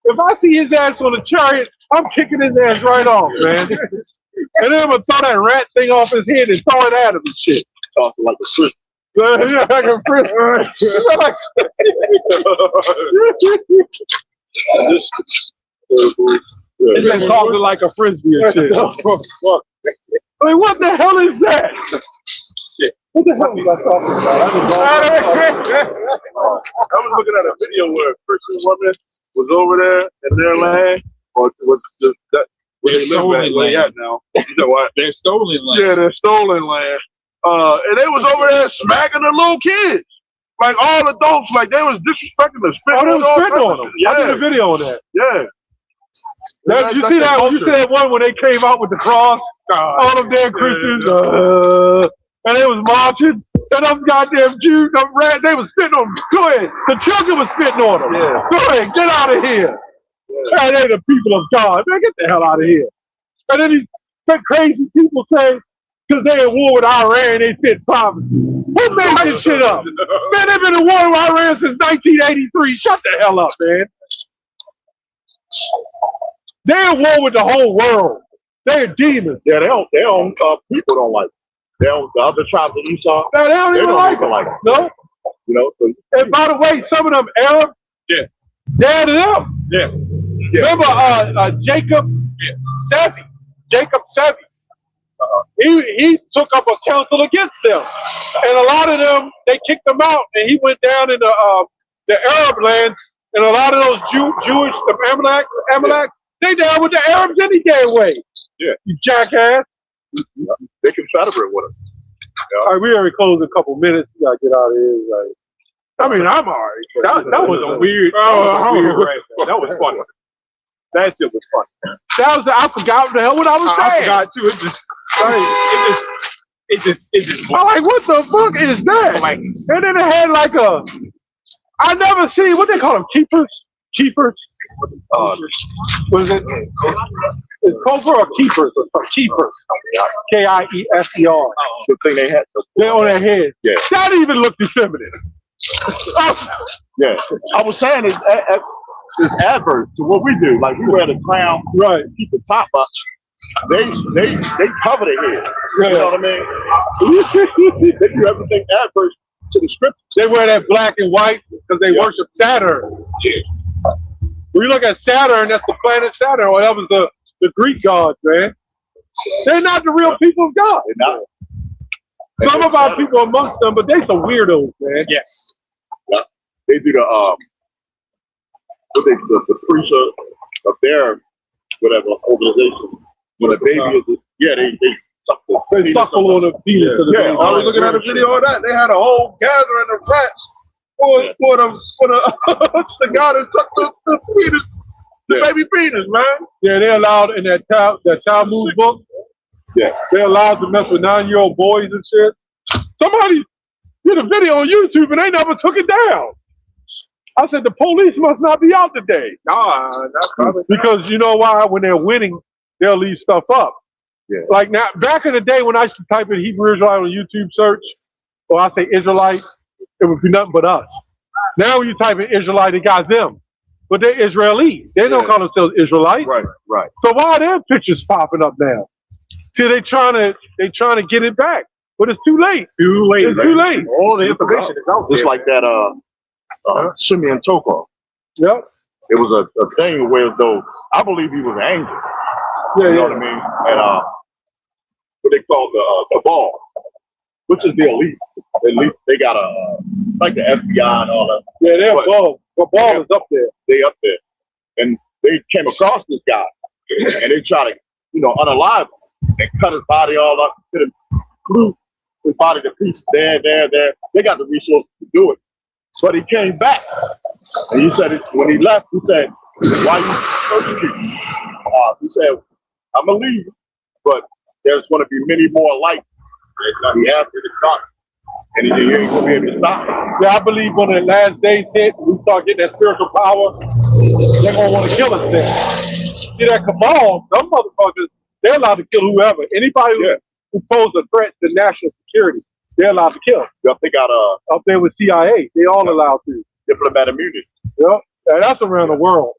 If I see his ass on a chariot, I'm kicking his ass right off, man. And then I'm gonna throw that rat thing off his head and throw it at him and shit. Talking like a Christian. Yeah, like a Christian. He's been talking like a frisbee and shit. Like, what the hell is that? What the hell was I talking about? I was looking at a video where a Christian woman was over there in their land, or was just that where they live at, where they at now. You know what? They're stolen land. Yeah, they're stolen land. And they was over there smacking the little kids. Like all adults, like they was disrespecting the spit. Oh, they was spitting on them. Yeah. I did a video on that. Yeah. You see that one when they came out with the cross? All them damn Christians, and they was marching. And them goddamn Jews, them rats, they was spitting on them. Go ahead. The children was spitting on them. Yeah. Go ahead, get out of here. Yeah. And they the people of God. Man, get the hell out of here. And then these crazy people say, because they in war with Iran, they fit prophecy. Who made this shit up? Man, they've been in war with Iran since 1983. Shut the hell up, man. They're in war with the whole world. They're demons. Yeah, they don't people don't like it. They don't, the other tribes of Esau, no, they don't even like it. No. You know, so, and by the way, some of them Arabs, they're them. Yeah. Remember Jacob Sevi. Jacob Sevi. He took up a counsel against them. And a lot of them, they kicked him out, and he went down in the Arab lands, and a lot of those Jewish, the Amalek, they down with the Arabs any damn way. Yeah. You jackass. They can celebrate with us. All right, we already closed a couple minutes. We gotta get out of here. Like, I mean, I'm all right. That was a weird. That was funny. That shit was funny. I forgot what the hell I was saying. I forgot too. It just. I'm like, what the fuck is that? Like, and then it had like I never see what they call them, keepers. What is it? It's called for keepers or keepers. Kiefer. The thing they had. They're on their head. Yeah. That even looked effeminate. Yeah. I was saying it's adverse to what we do. Like we wear the crown, right? Keep the top up. They cover their head. You know what I mean? They do everything adverse to the scripture. They wear that black and white because they worship Saturn. Yeah. When you look at Saturn, that's the planet Saturn. Well, that was the Greek gods, man. They're not the real people of God. They're not. Some of our people amongst them, but they some weirdos, man. Yes. Yeah. They do the preacher of their whatever organization. When a baby is, they They suckle on the penis of the Yeah, baby. I was looking at a video of that. They had a whole gathering of rats for the guy that took the penis, the baby penis, man. Yeah, they're allowed in that Talmud book. Yeah. They're allowed to mess with 9-year-old boys and shit. Somebody did a video on YouTube and they never took it down. I said the police must not be out today. Nah, that's probably Because you know why? When they're winning, they'll leave stuff up. Yeah. Like now, back in the day when I used to type in Hebrew Israelite on YouTube search, or I say Israelite, it would be nothing but us. Now when you type in Israelite, it got them. But they're Israeli. They don't call themselves Israelite. right. So why are their pictures popping up now? See, they trying to get it back. But it's too late. It's too late. All the information is out there. Just like that, Simeon Toko. Yep. It was a thing where though I believe he was angry. You know what I mean? And what they call the ball, which is the elite. They got like the FBI and all that. Yeah, they're above. The ball is up there. They up there, and they came across this guy, and they try to, unalive him and cut his body all up, glue his body to pieces. There. They got the resources to do it, but he came back, and he said when he left, he said, "Why you persecuting me?" He said, "I'm gonna leave, but there's going to be many more like me after the dark, and you ain't gonna be able to stop it." Yeah, I believe when the last days hit, we start getting that spiritual power, they're going to want to kill us then. See that cabal, some motherfuckers, they're allowed to kill whoever. Anybody who poses a threat to national security, they're allowed to kill. Yep, they got Up there with CIA, they all allowed to. diplomatic immunity. Yep. And that's around the world.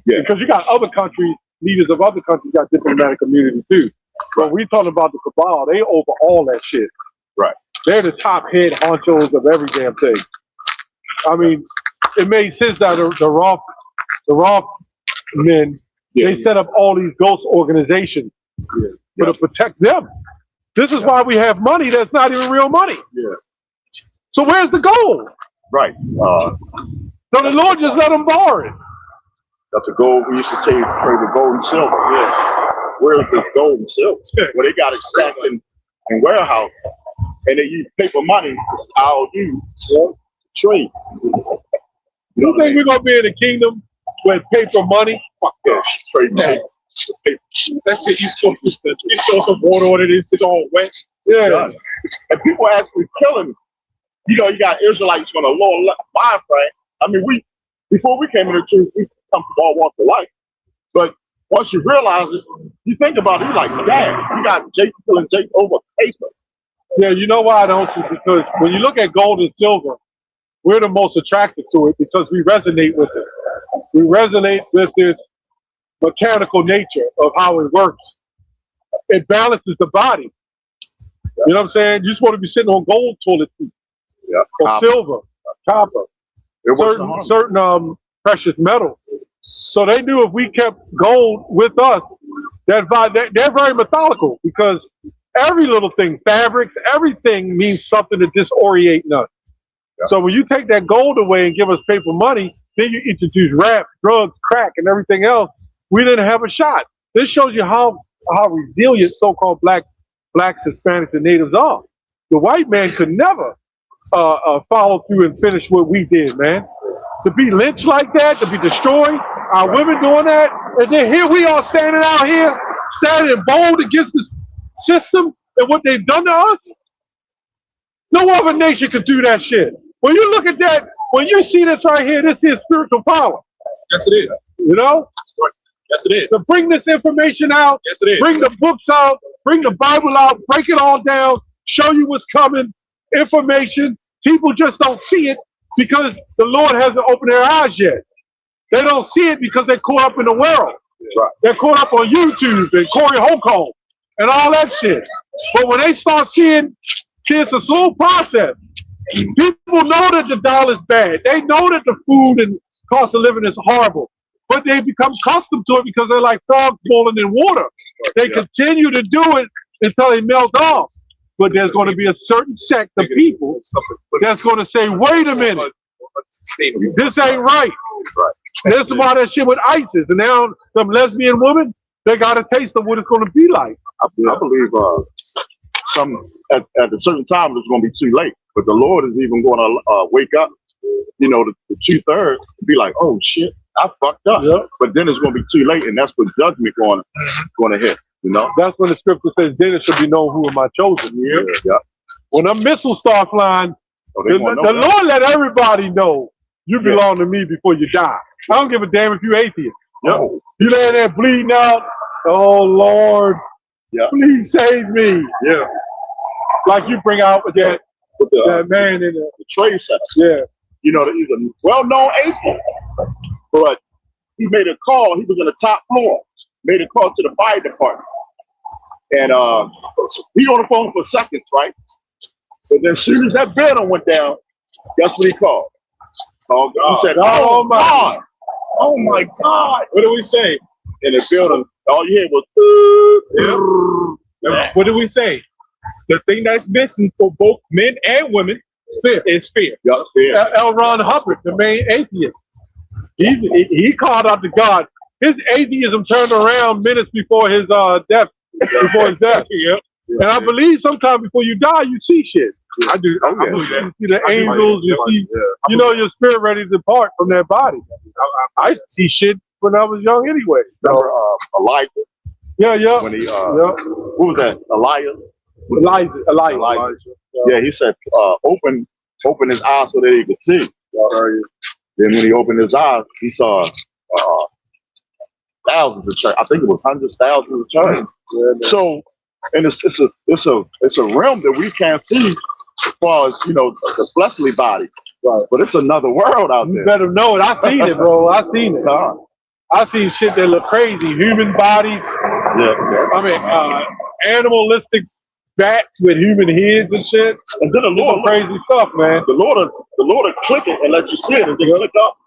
Yeah. Because you got other countries, leaders of other countries got diplomatic immunity too. But we talking about the cabal, they over all that shit. Right. They're the top head honchos of every damn thing. I mean, it made sense that the Roth men, they set up all these ghost organizations to protect them. This is why we have money that's not even real money. Yeah. So where's the gold? Right. So the Lord just let them borrow it. That's the gold. We used to trade with gold and silver. Yes. Where's the gold and silver? Well, they got it stacked in warehouse, and they use paper money. I'll use trade. You think we're gonna be in a kingdom with paper money? Fuck that. Trade paper. That shit, you store some water on it, it's all wet. Yeah. And people actually killing. You got Israelites on a lower mind frame. I mean, before we came into the truth, we come from all walks of life. But once you realize it, you think about it, you're like, damn, you got Jake killing Jake over paper. Yeah, you know why I don't? Because when you look at gold and silver, we're the most attracted to it because we resonate with it. We resonate with this mechanical nature of how it works. It balances the body. You know what I'm saying? You're supposed to be sitting on gold toilet seats. Yeah. Or silver, copper, certain precious metal. So they knew if we kept gold with us, they're very methodical because every little thing, fabrics, everything means something to disorient us. Yeah. So when you take that gold away and give us paper money, then you introduce rap, drugs, crack, and everything else. We didn't have a shot. This shows you how resilient so-called blacks, Hispanics, and natives are. The white man could never follow through and finish what we did, man. To be lynched like that, to be destroyed, our women doing that, and then here we are standing out here, standing bold against this system and what they've done to us. No other nation could do that shit. When you look at that, when you see this right here, this is spiritual power. Yes, it is. You know? Yes, it is. To bring this information out, yes, it is. Bring the books out, bring the Bible out, break it all down, show you what's coming, information. People just don't see it because the Lord hasn't opened their eyes yet. They don't see it because they're caught up in the world. Right. They're caught up on YouTube and Corey Holcomb and all that shit. But when they start seeing, it's a slow process. People know that the dollar's bad. They know that the food and cost of living is horrible. But they become accustomed to it because they're like frogs boiling in water. They continue to do it until they melt off. But there's going to be a certain sect of people that's going to say, wait a minute, this ain't right. This is why that shit with ISIS. And now some lesbian women, they got a taste of what it's going to be like. I believe at a certain time it's going to be too late. But the Lord is even going to wake up, you know, the 2/3 and be like, oh shit, I fucked up. Yep. But then it's going to be too late, and that's when judgment going to hit. You know, That's when the scripture says, then it should be known who am I chosen. yeah. When a missile start flying, So they the gonna know that. Lord let everybody know you belong to me before you die. I don't give a damn if you atheist. Yo, You laying there bleeding out. Oh Lord, Yeah. please save me. yeah. Like you bring out With the that man in the trade center. yeah. You know, he's a well-known atheist, but he made a call. He was on the top floor. Made a call to the fire department, and he on the phone for seconds, right? So then, as soon as that building went down, guess what he called? Oh, he said, "Oh my God! Oh my God!" What do we say? In the building, all you heard was, What do we say? The thing that's missing for both men and women is fear. yeah. L. Ron Hubbard, the main atheist, he called out to God. His atheism turned around minutes before his death. Before his death. Yep. And I believe sometime before you die, you see shit. I do. I yeah. believe that. You see the angels. You see, you know, your spirit ready to depart from that body. I used to see shit when I was young, anyway. Remember Elijah Yeah. when he Yeah. who was that? Elijah. Yeah, he said open his eyes so that he could see. Then when he opened his eyes, he saw thousands of church. I think it was hundreds, thousands of church. So, and it's a realm that we can't see as far as, you know, the fleshly body. Right. But it's another world out there. You better know it. I seen it, bro. I seen it. I seen shit that look crazy. Human bodies. Yeah. I mean, animalistic bats with human heads and shit. And then the Lord Crazy stuff, man. The Lord will click it and let you see it and just click it off.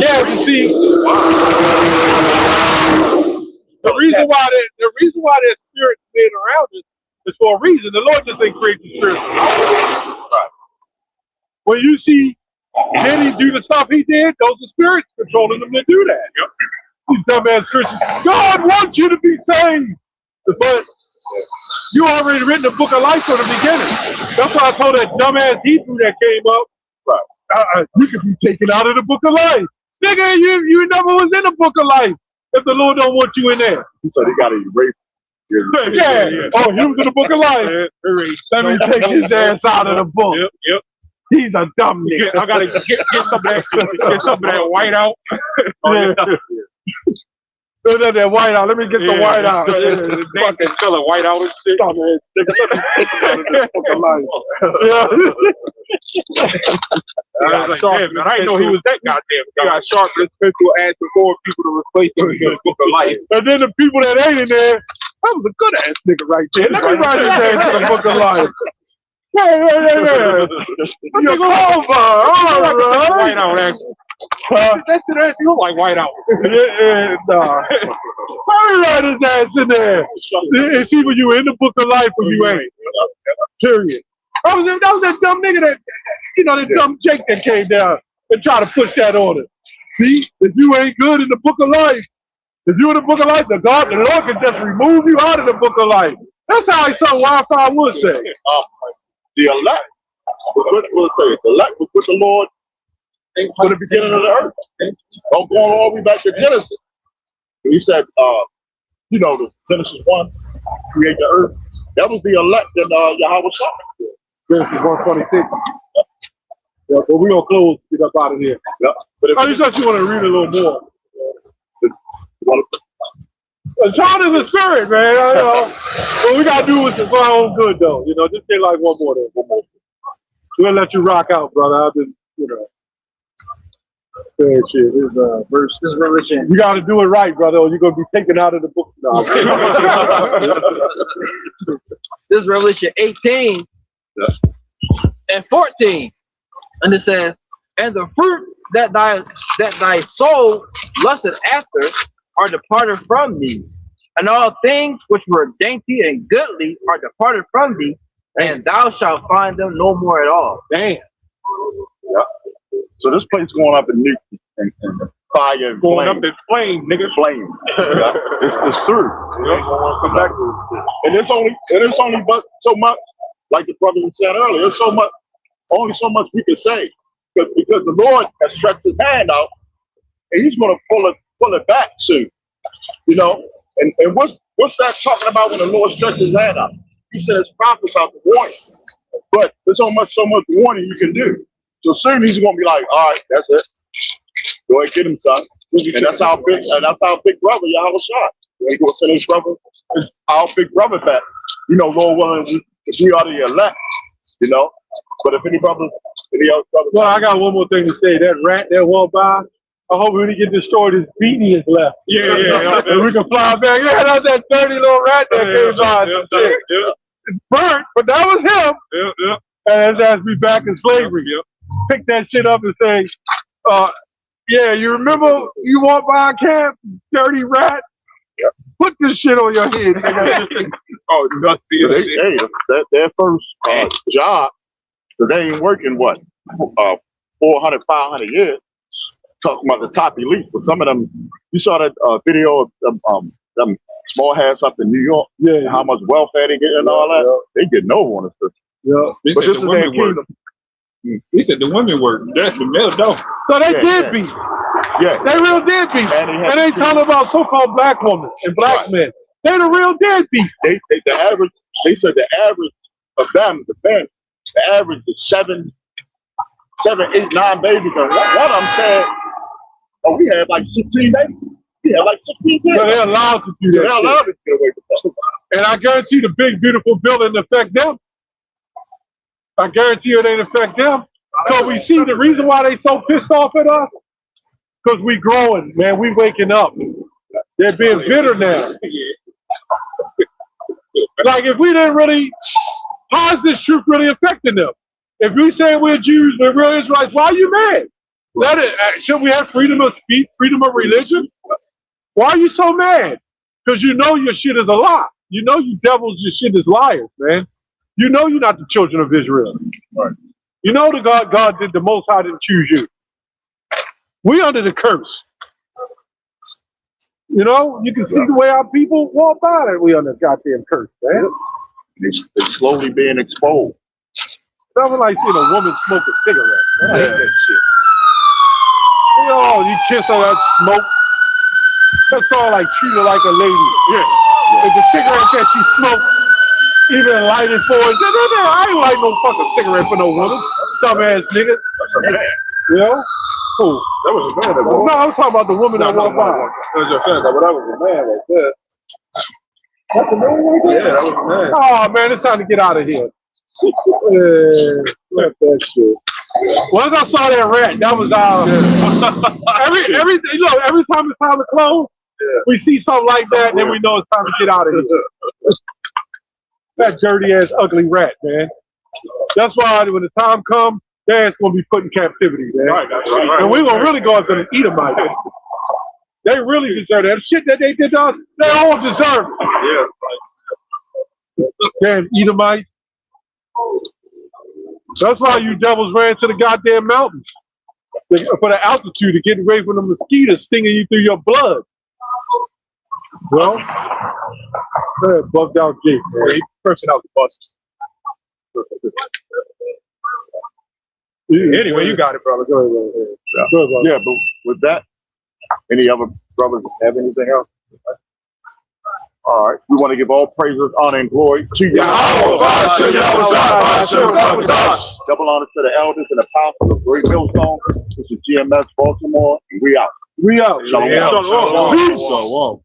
Yeah, you see, the reason why that spirit is being around us is for a reason. The Lord just ain't create the spirit. Right. When you see Diddy do the stuff he did, those are spirits controlling them to do that. Yep. These dumbass Christians. God wants you to be saved, but you already written the book of life from the beginning. That's why I told that dumbass Hebrew that came up. Right. You could be taken out of the book of life. Nigga, you never was in the book of life if the Lord don't want you in there. So they got to erase. Yeah. Oh, he was in the book of life. Let me take his ass out of the book. Yep. He's a dumb nigga. I gotta get some of that white out. That white out. Let me get the white out. Fucking color white out and shit. Dumbass nigga. I was like, damn, man, I didn't know he was that goddamn guy. He got sharpened pencil, asking more people to replace him in the book of life. And then the people that ain't in there, that was a good ass nigga right there. Let me write his ass in the book of life. Yeah. You're over. All right. White out, actually. That you look like white out. Nah. Let me write his ass in there. And see when you in the book of life or you ain't. Period. That was that dumb nigga that dumb Jake that came down and tried to push that on him. See, if you ain't good in the book of life, if you in the book of life, the Lord can just remove you out of the book of life. That's how some Wi-Fi would say. The elect the elect was with the Lord from the beginning of the earth. Don't go all the way back to Genesis. He said, the Genesis 1, create the earth. That was the elect in Yahweh Shah. Genesis 1:26. Yeah, but we're gonna close, get up out of here. Yeah. But if you thought you want to read a little more. John is a spirit, man. What we gotta do is for our own good, though. Just get like one more. We'll let you rock out, brother. I've been, shit. This verse, this religion. You gotta do it right, brother, or you're gonna be taken out of the book. No. This is Revelation 18 and 14, and it says, "And the fruit that thy soul lusted after are departed from thee, and all things which were dainty and goodly are departed from thee, and thou shalt find them no more at all." Damn. Yeah. So this place going up in fire and Going flame. up in flame, nigga. Flame. Yeah. It's true. Come back to it. And it's only but so much, like the brother said earlier, there's only so much we can say. Because the Lord has stretched his hand out and he's gonna pull it back soon. You know? And what's that talking about when the Lord stretches his hand out? He said his prophets out the warning. But there's so much warning you can do. So soon he's gonna be like, all right, that's it. Go ahead, get him, son. And that's our big brother, Yahweh Shah. He gonna send his brother, our big brother back. You know, Lord willing, if we are the elect, you know. But if any other brothers. Well, I got one more thing to say. That rat that walked by, I hope when he get destroyed, his beanie is left. Yeah. And we can fly back. Yeah, that's that dirty little rat that came by. It's burnt, but that was him. Yeah. And that's me back in slavery. Pick that shit up and say, yeah, you remember you walked by a camp, dirty rat? Yep. Put this shit on your head. Oh, dusty. Hey, their first job, because they ain't working, 400, 500 years. Talking about the top elite. But some of them, you saw that video of them small hats up in New York, and how much welfare they get and all that. They get no one. But this is their kingdom. He said the women work. That's the male don't. So they did beat. Yeah. They real deadbeats. And they talking about so-called black women and black men. They're the real deadbeats. They said the average of them, the men, the average is 7, 8, 9 babies. And one of them said, oh, we had like 16 babies. We had like 16 babies. So they're allowed to do that. They're allowed to get away with that. And I guarantee the big, beautiful bill didn't affect them. I guarantee you it ain't affect them. So we see the reason why they so pissed off at us, because we growing, man. We waking up. They're being bitter now. Like if we didn't really, how is this truth really affecting them? If we say we're Jews, we're real Israelites, why are you mad? Should we have freedom of speech, freedom of religion? Why are you so mad? Because you know your shit is a lie. You know you devils, your shit is liars, man. You know you're not the children of Israel. Right. You know the God did the Most High didn't choose you. We under the curse. You know, you can see the way our people walk by that we under goddamn curse, man. They're slowly being exposed. Something like seeing a woman smoke a cigarette. Man, I hate that shit. You know, you kiss her, that smoke. That's all like treat her like a lady. Yeah. If the cigarette that she smoked, even light it for it. I ain't light no fucking cigarette for no woman. Dumbass nigga. You know? Who? That was a man that No, I'm talking about the woman that walked by. That was your friend, but that was a man right there. That's the man right there? Yeah, that was a man. Oh man, it's time to get out of here. Let that shit. Once I saw that rat, that was every time it's time to close, we see something like that, and then we know it's time to get out of here. That dirty ass ugly rat, man. That's why when the time comes, their ass gonna be put in captivity, man. Right. And we gonna really go after the Edomites. They really deserve that shit that they did to us. They all deserve it. Yeah. Damn Edomites. That's why you devils ran to the goddamn mountains for the altitude to get away from the mosquitoes stinging you through your blood. Well, bugged out Jake. He person out the bus. Anyway, you got it, brother. Go ahead. Yeah, but with that, any other brothers have anything else? All right, we want to give all praises, honor, and glory to Yahweh. Double honor to the elders and apostles of Great Millstone. This is GMS Baltimore, and we out. We out. Shalom. Shalom. Shalom.